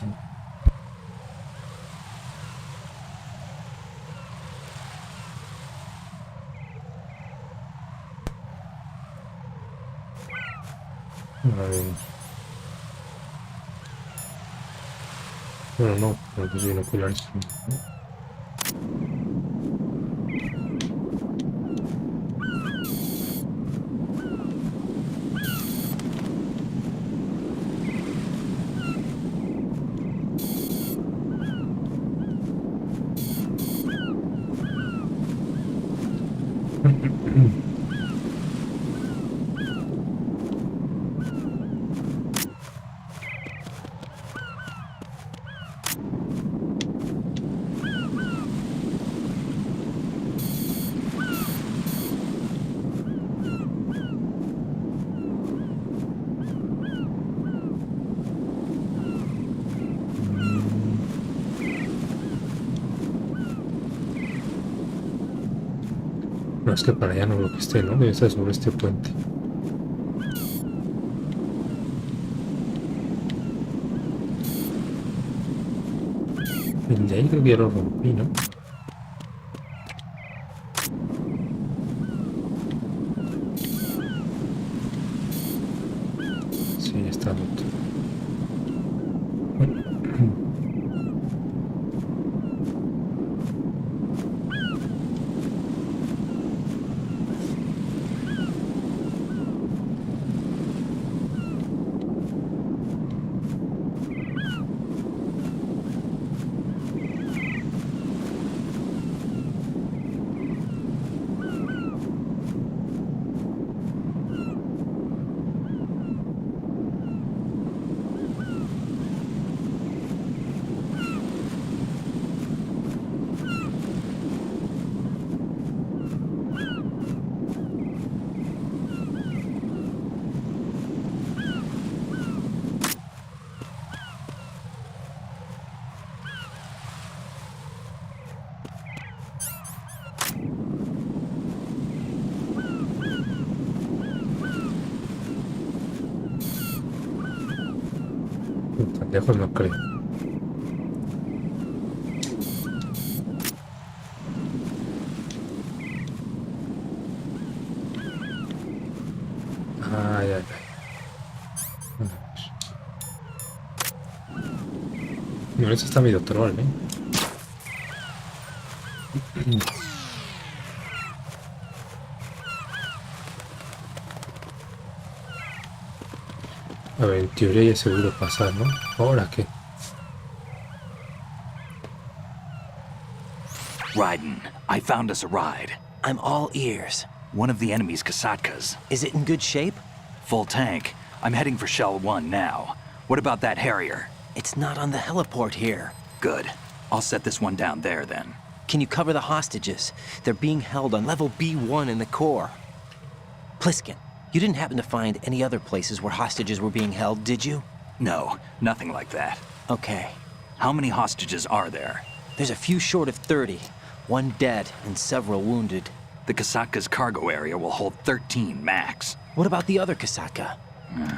Speaker 1: A ver. Bueno, no, porque soy binoculares. No, es que para allá no lo que esté, ¿no? Debe estar sobre este puente. El de ahí creo que ya lo rompí, ¿no? Sí, ya está roto. Tan lejos no creo. Ay, ay, ay. No, eso está medio troll, ¿eh? A ver, en teoría ya es seguro pasar, ¿no? ¿Ahora qué?
Speaker 6: Raiden, I found us a ride.
Speaker 8: I'm all ears.
Speaker 6: One of the enemy's Kasatkas.
Speaker 8: Is it in good shape?
Speaker 6: Full tank. I'm heading for Shell 1 now. What about that Harrier?
Speaker 8: It's not on the heliport here.
Speaker 6: Good. I'll set this one down there then.
Speaker 8: Can you cover the hostages? They're being held on level B1 in the core. Pliskin, you didn't happen to find any other places where hostages were being held, did you?
Speaker 6: No, nothing like that.
Speaker 8: Okay.
Speaker 6: How many hostages are there?
Speaker 8: There's a few short of 30. 1 dead and several wounded.
Speaker 6: The Kasatka's cargo area will hold 13 max.
Speaker 8: What about the other Kasatka?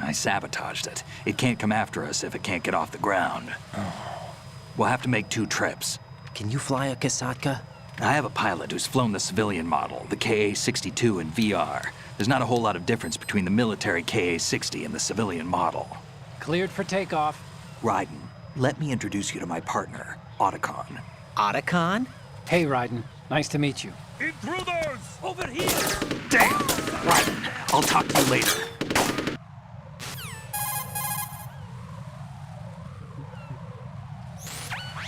Speaker 6: I sabotaged it. It can't come after us if it can't get off the ground. We'll have to make 2 trips.
Speaker 8: Can you fly a Kasatka?
Speaker 6: I have a pilot who's flown the civilian model, the KA-62 in VR. There's not a whole lot of difference between the military KA-60 and the civilian model.
Speaker 15: Cleared for takeoff.
Speaker 6: Raiden, let me introduce you to my partner, Otacon.
Speaker 8: Otacon?
Speaker 15: Hey, Raiden. Nice to meet you.
Speaker 12: Intruders!
Speaker 8: Over here!
Speaker 6: Damn! Raiden, I'll talk to you later.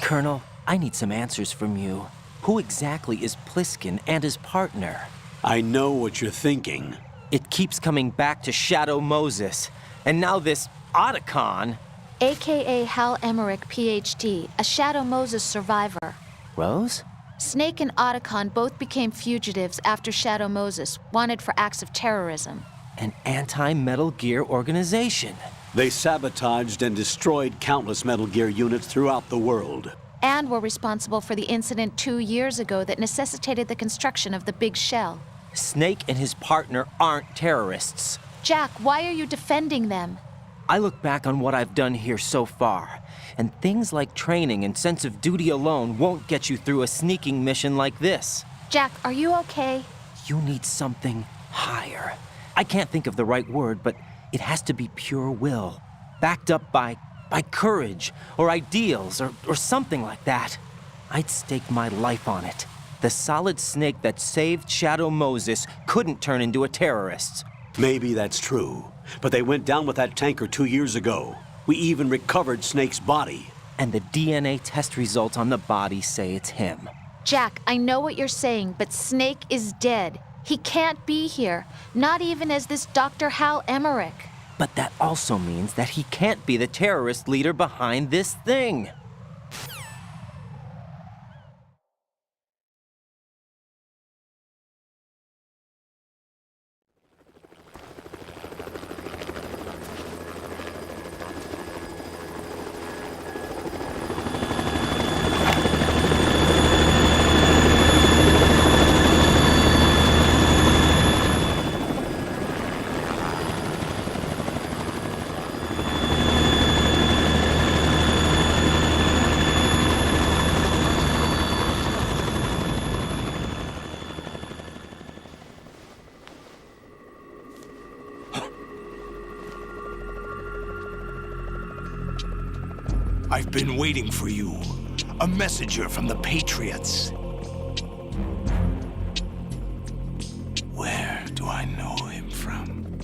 Speaker 8: Colonel, I need some answers from you. Who exactly is Pliskin and his partner?
Speaker 2: I know what you're thinking.
Speaker 8: It keeps coming back to Shadow Moses. And now this Otacon.
Speaker 7: AKA Hal Emmerich, PhD, a Shadow Moses survivor.
Speaker 8: Rose?
Speaker 7: Snake and Otacon both became fugitives after Shadow Moses, wanted for acts of terrorism.
Speaker 8: An anti-Metal Gear organization.
Speaker 2: They sabotaged and destroyed countless Metal Gear units throughout the world.
Speaker 7: And were responsible for the incident 2 years ago that necessitated the construction of the Big Shell.
Speaker 8: Snake and his partner aren't terrorists.
Speaker 7: Jack, why are you defending them?
Speaker 8: I look back on what I've done here so far, and things like training and sense of duty alone won't get you through a sneaking mission like this.
Speaker 7: Jack, are you okay?
Speaker 8: You need something higher. I can't think of the right word, but it has to be pure will, backed up by courage, or ideals, or something like that. I'd stake my life on it. The solid snake that saved Shadow Moses couldn't turn into a terrorist.
Speaker 2: Maybe that's true, but they went down with that tanker 2 years ago. We even recovered Snake's body.
Speaker 8: And the DNA test results on the body say it's him.
Speaker 7: Jack, I know what you're saying, but Snake is dead. He can't be here, not even as this Dr. Hal Emmerich.
Speaker 8: But that also means that he can't be the terrorist leader behind this thing.
Speaker 12: I've been waiting for you. A messenger from the Patriots. Where do I know him from?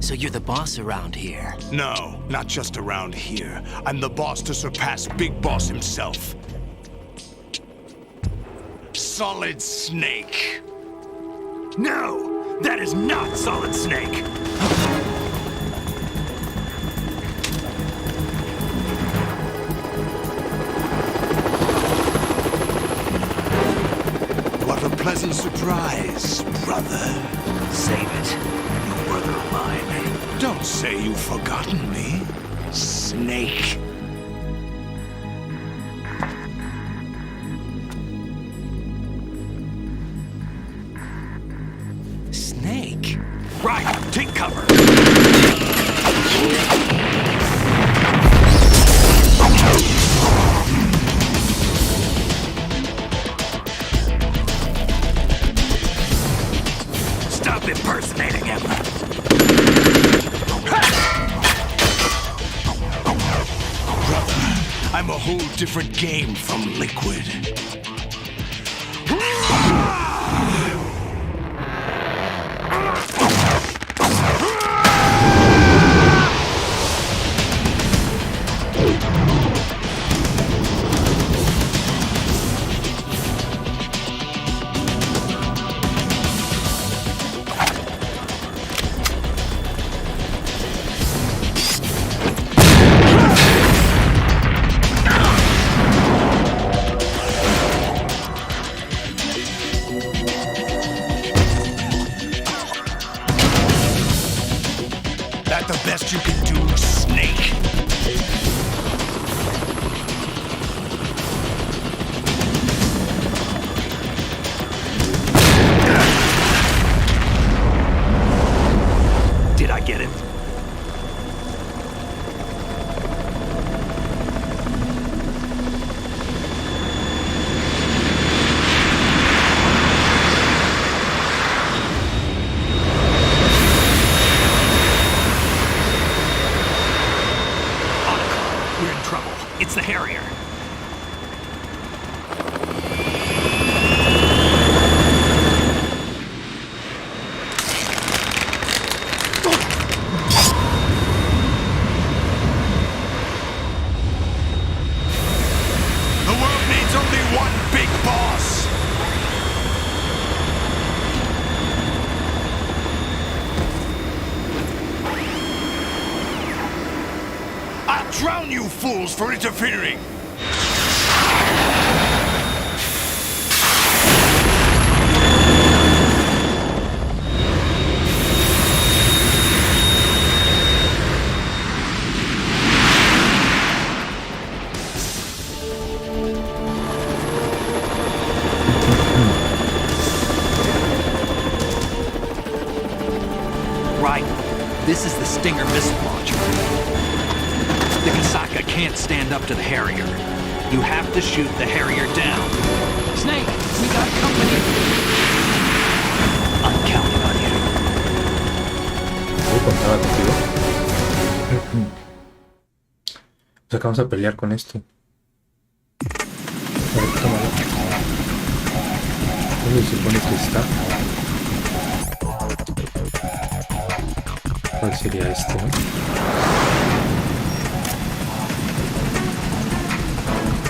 Speaker 8: So you're the boss around here?
Speaker 12: No, not just around here. I'm the boss to surpass Big Boss himself. Solid Snake.
Speaker 11: No! That is not Solid Snake!
Speaker 12: What a pleasant surprise, brother.
Speaker 11: Save it. You brother of mine.
Speaker 12: Don't say you've forgotten me, Snake.
Speaker 8: Snake?
Speaker 11: Right, take cover. Stop impersonating him.
Speaker 12: Brother, I'm a whole different game from Liquid. only one big boss. I'll drown you fools for interfering.
Speaker 6: This is the Stinger missile launcher. The Kasaka can't stand up to the Harrier. You have to shoot the Harrier down.
Speaker 15: Snake, we got company.
Speaker 6: I'm counting on you.
Speaker 1: Contaba contigo. O sea que vamos a pelear con esto. A ver, tómalo. ¿Dónde se supone que está? ¿Cuál sería este, no?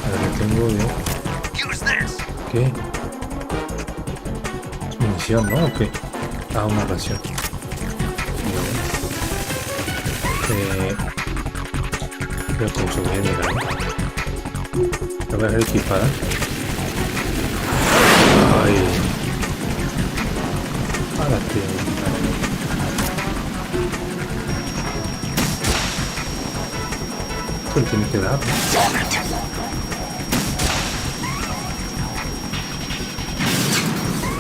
Speaker 1: A ver, lo tengo de... ¿Qué? Es munición, ¿no? ¿O qué? Ah, una ración. Creo que se voy a llegar. La voy a dejar equipada. Ay. Párate. Esto le tiene que dar.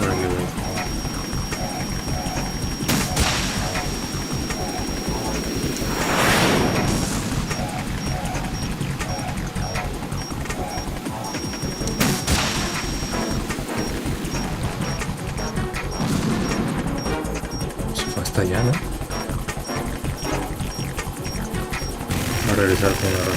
Speaker 1: Órale, güey. Hasta allá, ¿no? Va a regresar con la rata.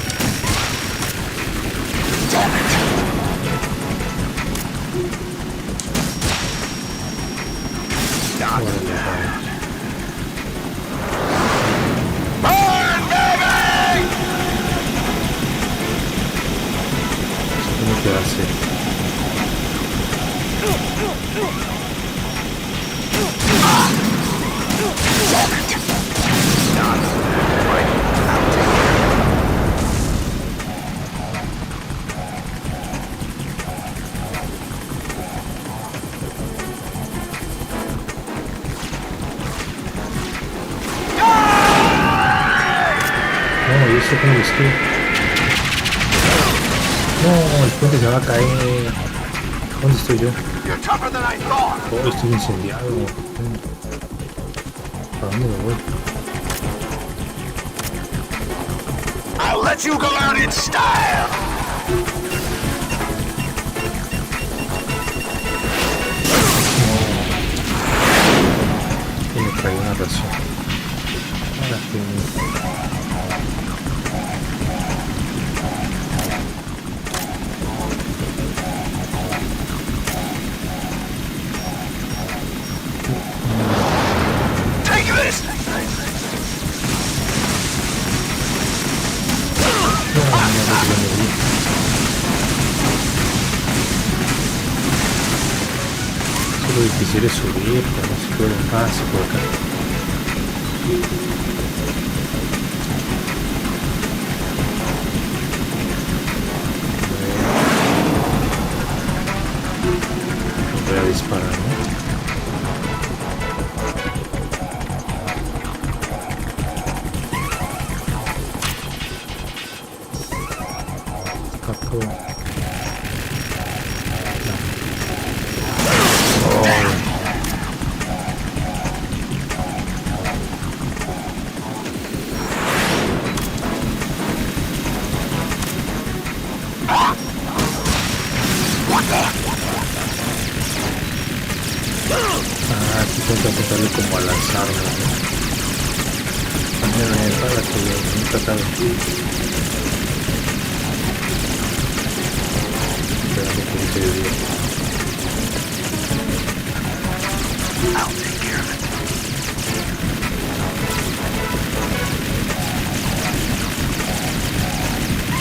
Speaker 1: ¿Cómo quedarse? No, ¿y esto cómo lo estoy? No, el puente se va a caer. ¿Dónde estoy yo? Oh, estoy incendiado. ¿Para dónde me voy?
Speaker 11: I'll let you go out in style.
Speaker 1: Y me traigo una ración. Ahora que... Lo difícil es subir, pero no se puede. Ah, sí, por acá. Voy a disparar, ¿no? Capo. Aquí tengo que apuntarle como a lanzarlo, ¿no? Para que no tratado. Esperando que se dé.
Speaker 11: I'll take care of it.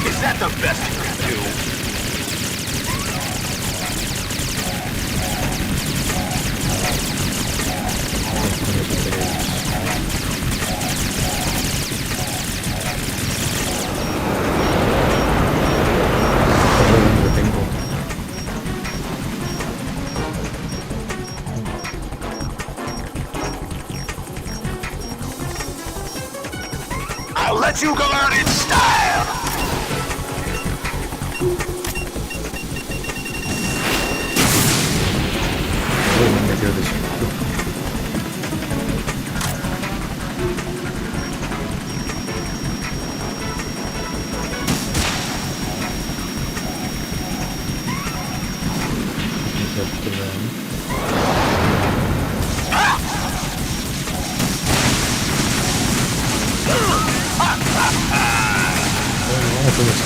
Speaker 11: Is that the best you can do? let you go out in style!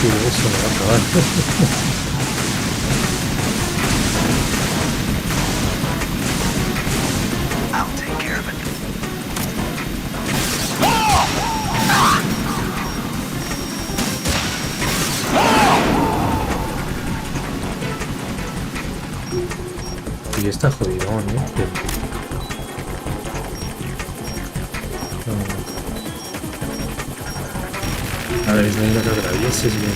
Speaker 1: Eso me va a acabar.
Speaker 6: I'll take care of it.
Speaker 1: Y está jodidón, A ver, es la que atravieses bien.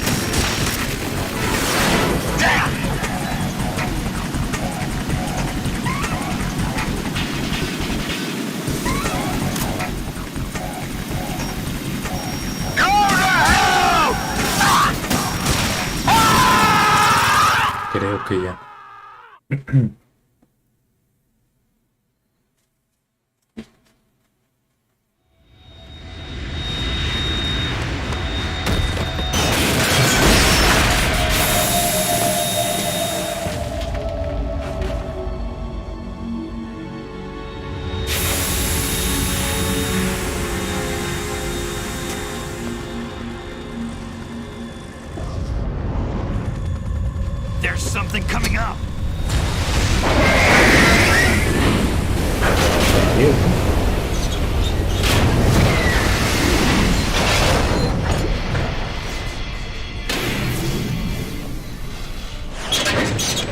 Speaker 1: Creo que ya.
Speaker 11: There's something coming up!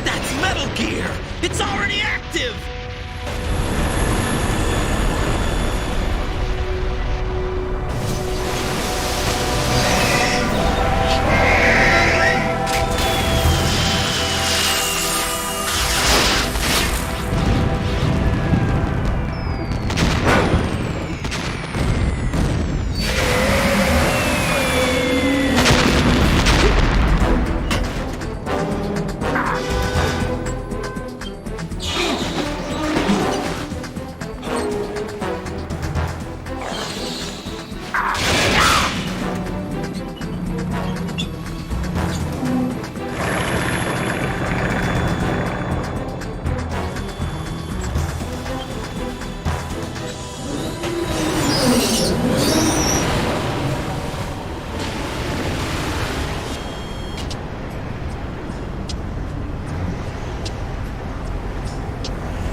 Speaker 8: That's Metal Gear! It's already active!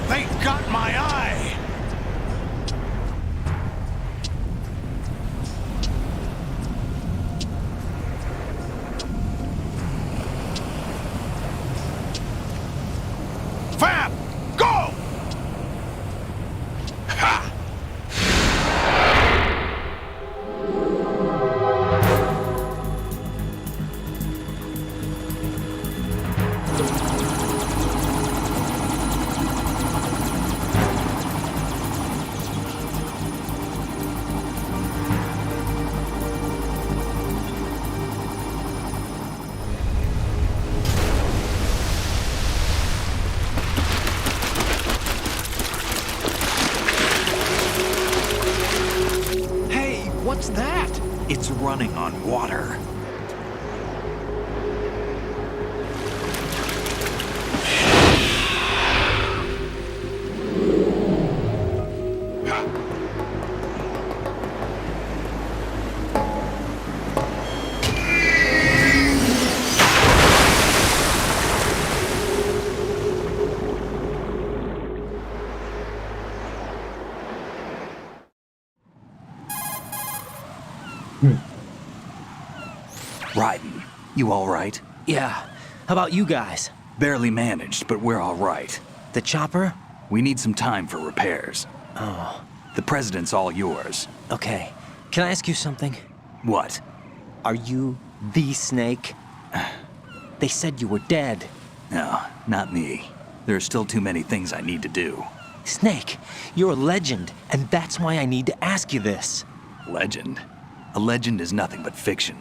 Speaker 12: They got my eye! Fab! Go! Ha!
Speaker 6: What's that? It's running on water. Ryden, you all right?
Speaker 8: Yeah. How about you guys?
Speaker 6: Barely managed, but we're all right.
Speaker 8: The chopper?
Speaker 6: We need some time for repairs.
Speaker 8: Oh.
Speaker 6: The president's all yours.
Speaker 8: Okay. Can I ask you something?
Speaker 6: What?
Speaker 8: Are you the Snake? They said you were dead.
Speaker 6: No, not me. There are still too many things I need to do.
Speaker 8: Snake, you're a legend, and that's why I need to ask you this.
Speaker 6: Legend? A legend is nothing but fiction.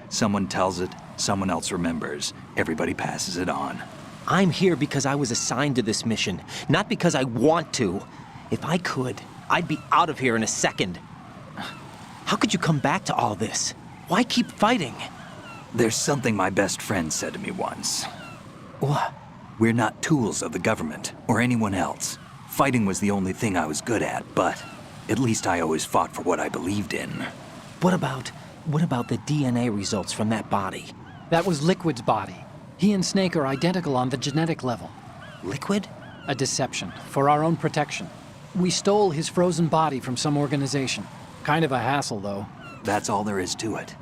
Speaker 6: Someone tells it, someone else remembers. Everybody passes it on.
Speaker 8: I'm here because I was assigned to this mission, not because I want to. If I could, I'd be out of here in a second. How could you come back to all this? Why keep fighting?
Speaker 6: There's something my best friend said to me once.
Speaker 8: What?
Speaker 6: We're not tools of the government or anyone else. Fighting was the only thing I was good at, but at least I always fought for what I believed in.
Speaker 8: What about the DNA results from that body?
Speaker 15: That was Liquid's body. He and Snake are identical on the genetic level.
Speaker 8: Liquid?
Speaker 15: A deception, for our own protection. We stole his frozen body from some organization. Kind of a hassle, though.
Speaker 6: That's all there is to it.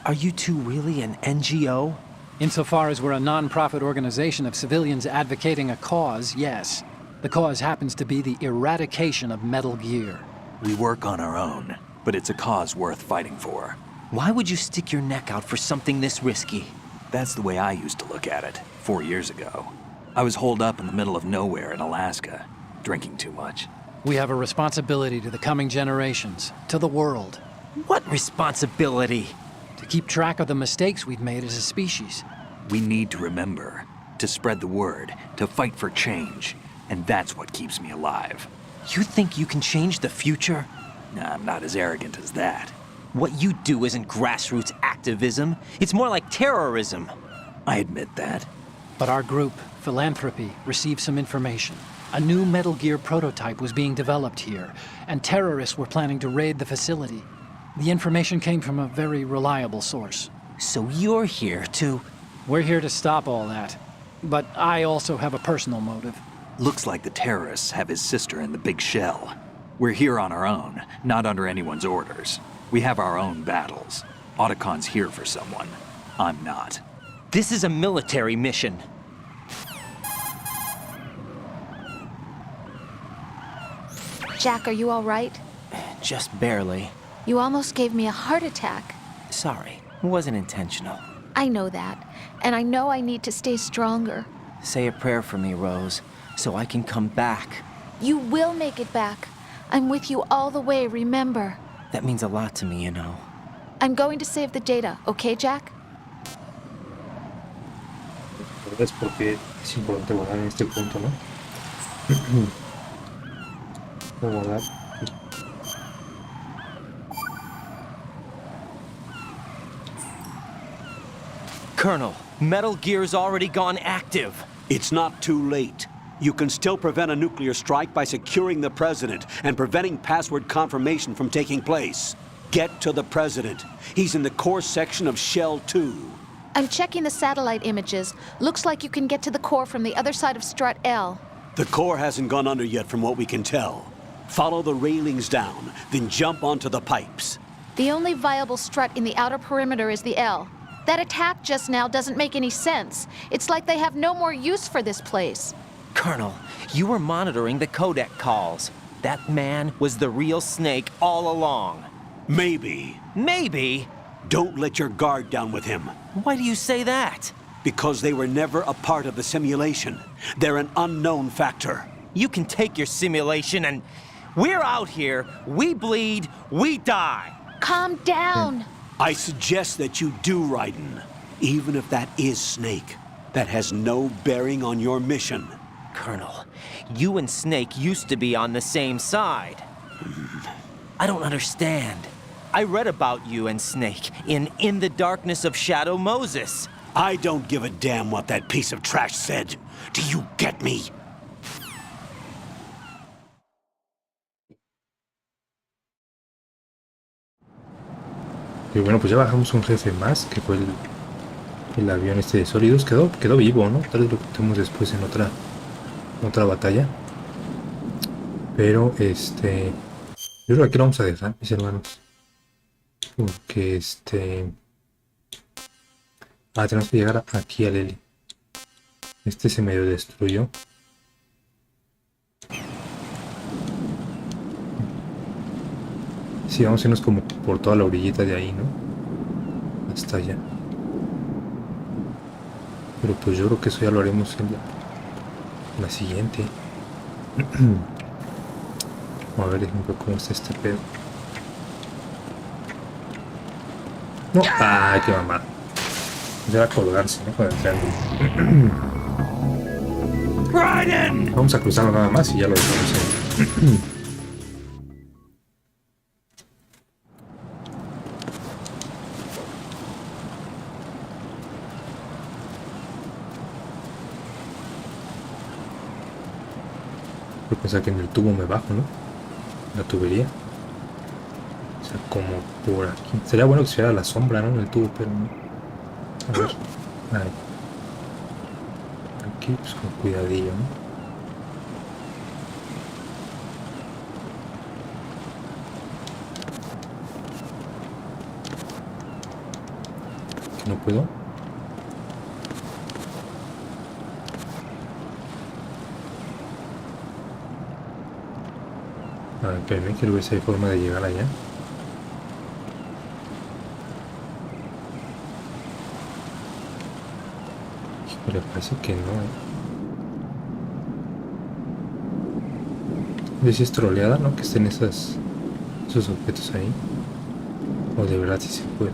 Speaker 8: Are you two really an NGO?
Speaker 15: Insofar as we're a non-profit organization of civilians advocating a cause, yes. The cause happens to be the eradication of Metal Gear.
Speaker 6: We work on our own, but it's a cause worth fighting for.
Speaker 8: Why would you stick your neck out for something this risky?
Speaker 6: That's the way I used to look at it, 4 years ago. I was holed up in the middle of nowhere in Alaska, drinking too much.
Speaker 15: We have a responsibility to the coming generations, to the world.
Speaker 8: What responsibility?
Speaker 15: To keep track of the mistakes we've made as a species.
Speaker 6: We need to remember, to spread the word, to fight for change. And that's what keeps me alive.
Speaker 8: You think you can change the future?
Speaker 6: Nah, I'm not as arrogant as that.
Speaker 8: What you do isn't grassroots activism. It's more like terrorism.
Speaker 6: I admit that.
Speaker 15: But our group, Philanthropy, received some information. A new Metal Gear prototype was being developed here, and terrorists were planning to raid the facility. The information came from a very reliable source.
Speaker 8: So you're here to...
Speaker 15: We're here to stop all that. But I also have a personal motive.
Speaker 6: Looks like the terrorists have his sister in the big shell. We're here on our own, not under anyone's orders. We have our own battles. Otacon's here for someone. I'm not.
Speaker 8: This is a military mission.
Speaker 7: Jack, are you all right?
Speaker 8: Just barely.
Speaker 7: You almost gave me a heart attack.
Speaker 8: Sorry, it wasn't intentional.
Speaker 7: I know that, and I know I need to stay stronger.
Speaker 8: Say a prayer for me, Rose, so I can come back.
Speaker 7: You will make it back. I'm with you all the way, remember.
Speaker 8: That means a lot to me, you know.
Speaker 7: I'm going to save the data, okay, Jack?
Speaker 1: Es porque es importante guardar en este punto, ¿no? Voy a guardar.
Speaker 8: Colonel, Metal Gear's already gone active.
Speaker 2: It's not too late. You can still prevent a nuclear strike by securing the president and preventing password confirmation from taking place. Get to the president. He's in the core section of Shell 2.
Speaker 7: I'm checking the satellite images. Looks like you can get to the core from the other side of Strut L.
Speaker 2: The core hasn't gone under yet from what we can tell. Follow the railings down, then jump onto the pipes.
Speaker 7: The only viable strut in the outer perimeter is the L. That attack just now doesn't make any sense. It's like they have no more use for this place.
Speaker 8: Colonel, you were monitoring the codec calls. That man was the real Snake all along.
Speaker 2: Maybe.
Speaker 8: Maybe?
Speaker 2: Don't let your guard down with him.
Speaker 8: Why do you say that?
Speaker 2: Because they were never a part of the simulation. They're an unknown factor.
Speaker 8: You can take your simulation and... We're out here, we bleed, we die.
Speaker 7: Calm down.
Speaker 2: I suggest that you do, Raiden. Even if that is Snake. That has no bearing on your mission.
Speaker 8: Colonel, you and Snake used to be on the same side. I don't understand. I read about you and Snake in the Darkness of Shadow Moses.
Speaker 2: I don't give a damn what that piece of trash said. Do you get me?
Speaker 1: Y bueno, pues ya bajamos un jefe más, que fue el avión este de sólidos. Quedó vivo, ¿no? Tal vez lo quitemos después en otra batalla. Pero yo creo que aquí lo vamos a dejar, mis hermanos. Porque tenemos que llegar aquí al Eli. Este se medio destruyó. Sí, vamos a irnos como por toda la orillita de ahí, ¿no? Hasta allá. Pero pues yo creo que eso ya lo haremos en la siguiente. Vamos a ver, ejemplo, cómo está este pedo. No, ay, qué mamada. Era colgarse, ¿no? Con el triángulo. Vamos a cruzarlo nada más y ya lo dejamos ahí. Yo pensaba que en el tubo me bajo, ¿no? La tubería. O sea, como por aquí. Sería bueno que se viera la sombra, ¿no? En el tubo, pero no. A ver. Ahí. Aquí, pues con cuidadillo, ¿no? Aquí no puedo. A ver, espérame, quiero ver si hay forma de llegar allá. Pero parece que no. ¿Ves si es troleada, no? Que estén esos objetos ahí. O de verdad si se puede.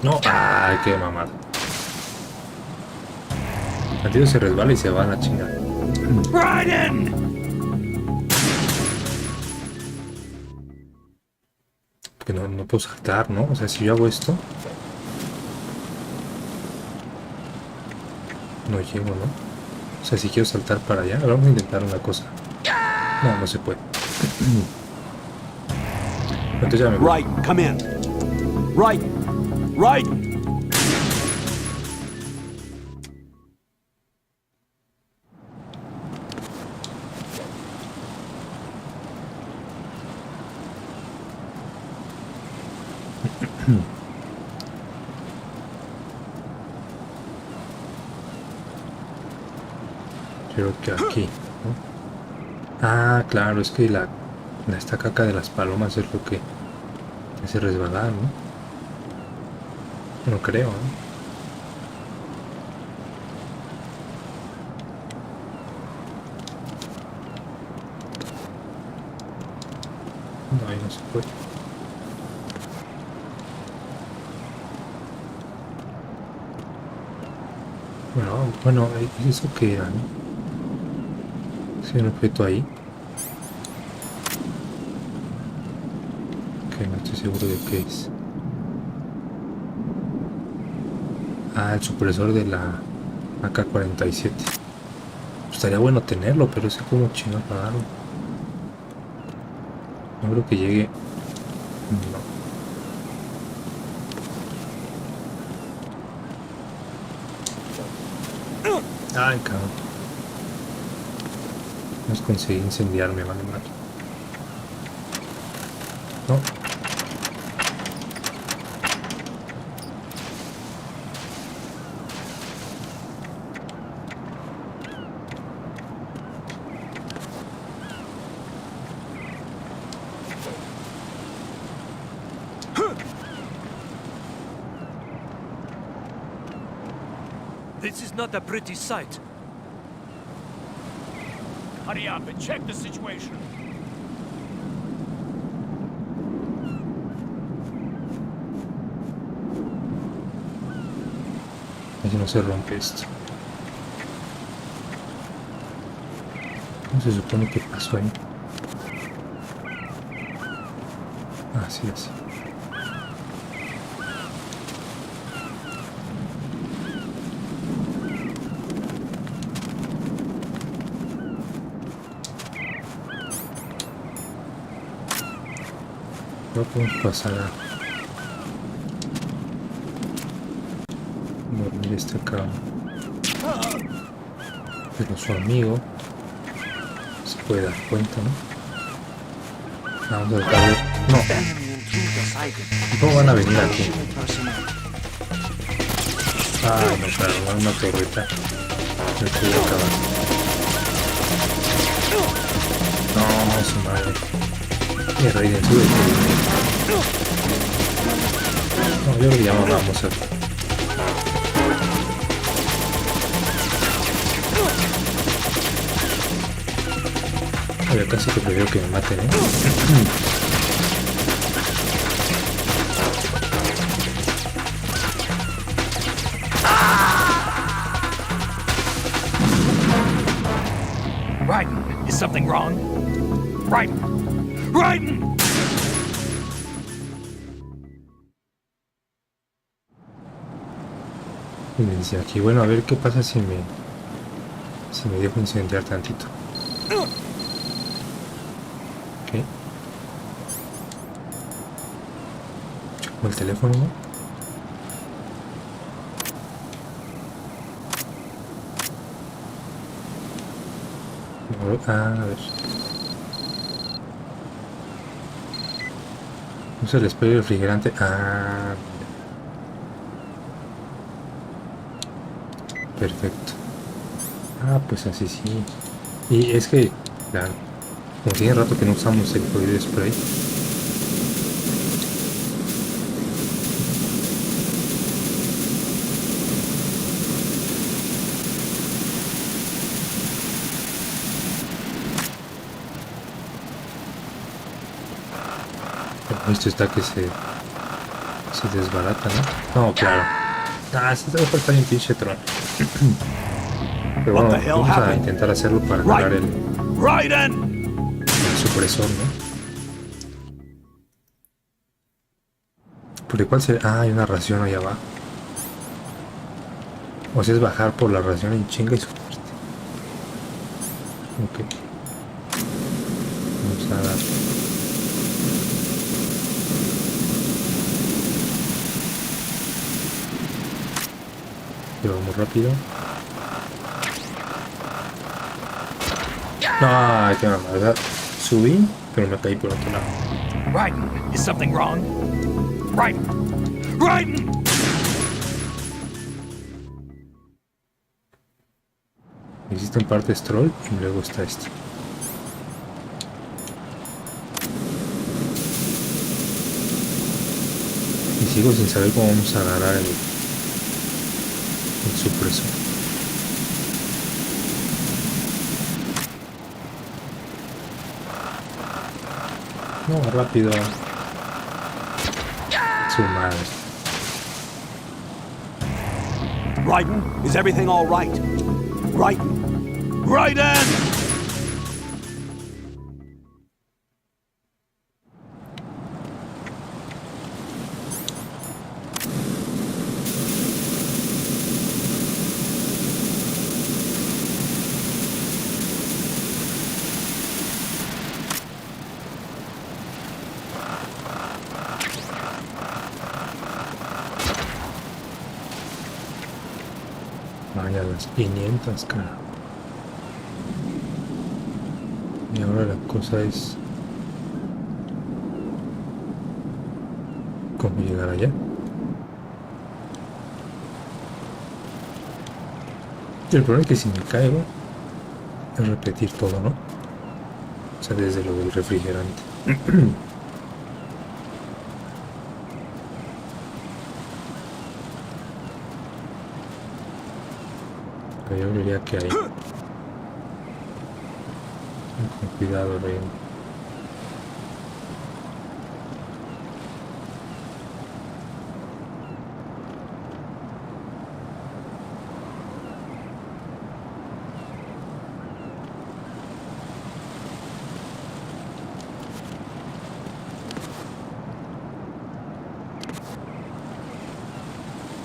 Speaker 1: No, ay, qué mamada. El tío se resbala y se va a la chingada. Porque no puedo saltar, ¿no? O sea, si yo hago esto, no llego, ¿no? O sea, si quiero saltar para allá, ahora vamos a intentar una cosa. No, no se puede. Entonces ya me voy.
Speaker 2: Right, come in. Right, right.
Speaker 1: Creo que aquí, ¿no? Ah, claro, es que esta caca de las palomas es lo que hace resbalar, ¿no? No creo, ¿no? No, ahí no se puede. Bueno, ¿eso qué era, no? ¿Sí, un objeto ahí? Ok, no estoy seguro de qué es. Ah, el supresor de la AK-47. Pues estaría bueno tenerlo, pero ese como chino raro. No creo que llegue. No. Ay, cabrón. No conseguí incendiarme, vale mal. No.
Speaker 14: This is not a pretty sight. Hurry up and check the situation.
Speaker 1: A ver si no se rompe esto. ¿Cómo se supone que pasó ahí? Así es. No podemos pasar a dormir este acá, pero su amigo se puede dar cuenta, ¿no? Vamos a dejar de... No. ¿Cómo van a venir aquí? Ah, no, claro, una torreta. Me puedo acabar. No, su madre. Y Raiden sube. No, yo creo que ya no vamos a... Ya casi que prefiero que me maten, ¿eh?
Speaker 14: Raiden, is something wrong? Raiden! Raiden!
Speaker 1: Y me dice aquí, bueno, a ver qué pasa si me dejo incendiar tantito. Ok. Como el teléfono, ¿no? A ver. Usa el spray refrigerante. Ah. Perfecto. Ah, pues así sí. Y es que, claro, como tiene rato que no usamos el jodido spray. Esto está que se desbarata, ¿no? No, claro. Ah, se te va a faltar un pinche tron. Pero bueno, vamos a intentar hacerlo para agarrar el supresor, ¿no? ¿Por cuál será? Ah, hay una ración ahí abajo. O sea, es bajar por la ración en chinga y subirte. Ok. Vamos a dar. Vamos rápido. No, qué mamada. Subí, pero me caí por otro lado.
Speaker 14: Raiden, is something wrong? Raiden! Raiden!
Speaker 1: Existe un parte stroll y luego está este. Y sigo sin saber cómo vamos a agarrar el supresor. No, rápido. Su madre.
Speaker 2: Raiden, is everything all right? Raiden! Raiden!
Speaker 1: Vaya, las 500, cara. Y ahora la cosa es cómo llegar allá. El problema es que si me caigo es repetir todo, ¿no? O sea, desde lo del refrigerante. Yo diría que ahí. Con cuidado, Rey.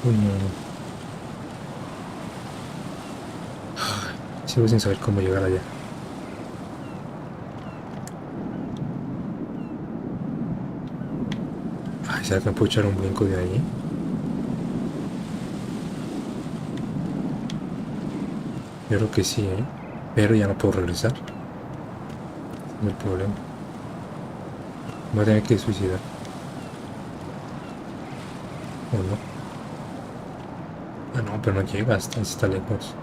Speaker 1: Uy, no. Sigo sin saber cómo llegar allá. Ay, ¿será que me puedo echar un brinco de ahí? Yo creo que sí, ¿eh? Pero ya no puedo regresar. No hay problema. Me voy a tener que suicidar. ¿O no? Ah, no, pero no llega, está lejos.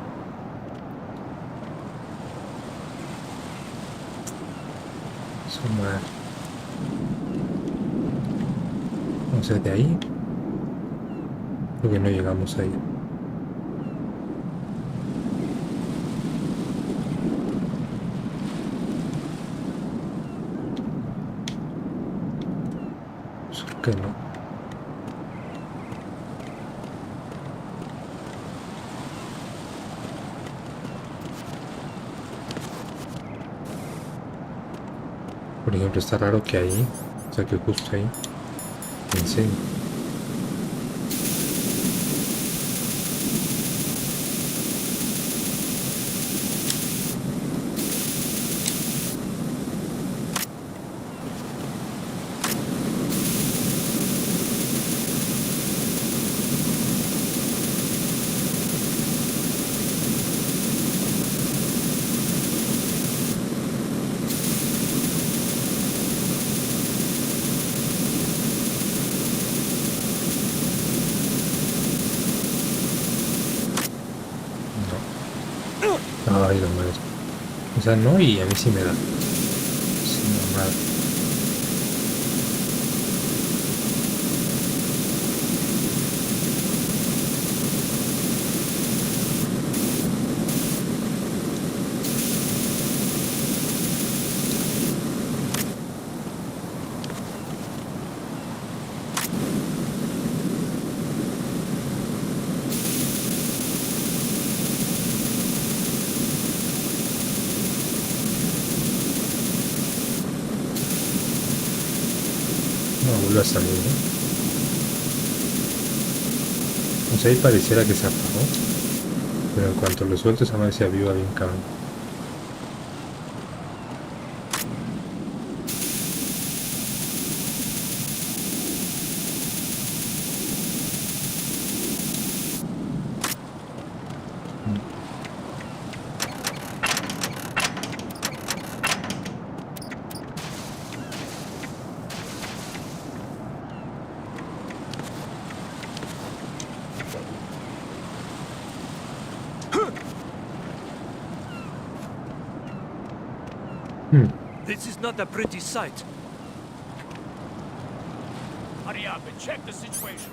Speaker 1: O sea, de ahí creo que no llegamos ahí. que no. Por ejemplo, está raro que ahí, o sea que justo ahí, enseño. Ay, la madre. O sea, no, y a mí sí me da. Sí, normal. No, vuelve a salir, ¿no? O sea, ahí pareciera que se apagó. Pero en cuanto lo suelto, esa madre se aviva bien cabrón.
Speaker 3: This is not a pretty sight. Hurry up and check the situation.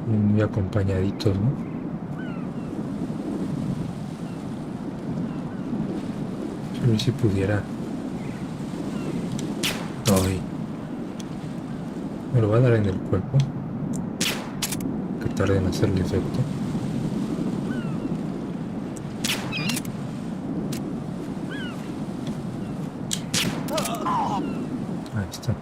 Speaker 1: Muy acompañaditos, ¿no? A ver si pudiera. Ay. Me lo va a dar en el cuerpo. Que tarde en hacer el efecto. Ahí está.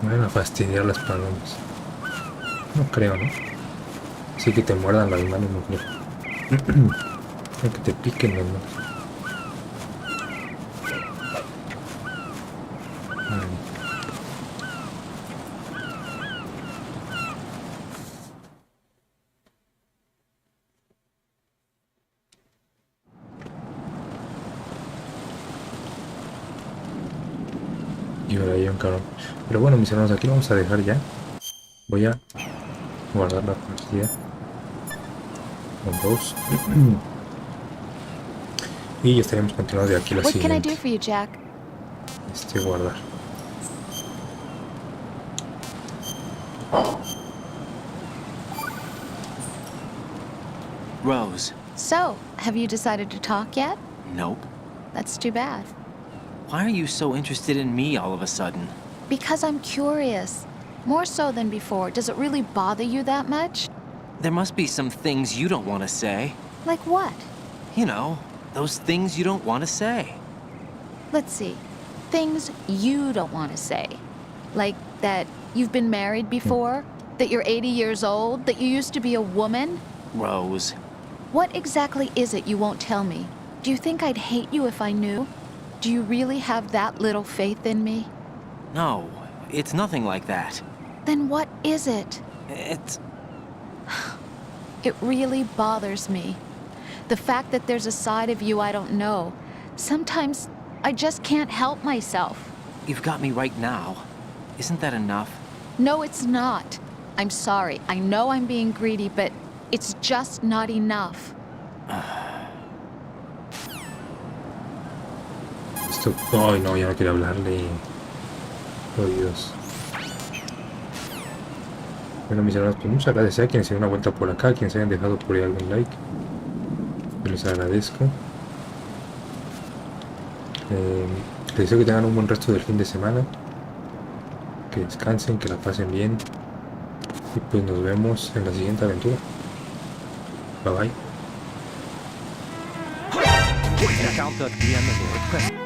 Speaker 1: Me van a fastidiar las palomas. No creo, ¿no? Sí que te muerdan las manos, no creo. Creo que te piquen las manos. Y ahora hay un cabrón. Pero bueno, mis hermanos, aquí lo vamos a dejar ya. Voy a guardar la partida con 2. Y ya estaremos continuando de aquí la siguiente.
Speaker 7: What can I do for you, Jack?
Speaker 1: Guardar.
Speaker 8: Rose.
Speaker 7: So, have you decided to talk yet?
Speaker 8: Nope.
Speaker 7: That's too bad.
Speaker 8: Why are you so interested in me all of a sudden?
Speaker 7: Because I'm curious. More so than before. Does it really bother you that much?
Speaker 8: There must be some things you don't want to say.
Speaker 7: Like what?
Speaker 8: You know, those things you don't want to say.
Speaker 7: Let's see. Things you don't want to say. Like that you've been married before? That you're 80 years old? That you used to be a woman?
Speaker 8: Rose.
Speaker 7: What exactly is it you won't tell me? Do you think I'd hate you if I knew? Do you really have that little faith in me?
Speaker 8: No, it's nothing like that.
Speaker 7: Then what is it?
Speaker 8: It's...
Speaker 7: It really bothers me. The fact that there's a side of you I don't know. Sometimes I just can't help myself.
Speaker 8: You've got me right now. Isn't that enough?
Speaker 7: No, it's not. I'm sorry. I know I'm being greedy, but it's just not enough.
Speaker 1: Esto... Ay, no, ya no quiero hablarle. Oh, Dios. Bueno, mis hermanos, pues muchas gracias a quienes se den una vuelta por acá, quienes hayan dejado por ahí algún like. Yo les agradezco. Les deseo que tengan un buen resto del fin de semana. Que descansen, que la pasen bien. Y pues nos vemos en la siguiente aventura. Bye bye.
Speaker 4: Encounter the enemy. Press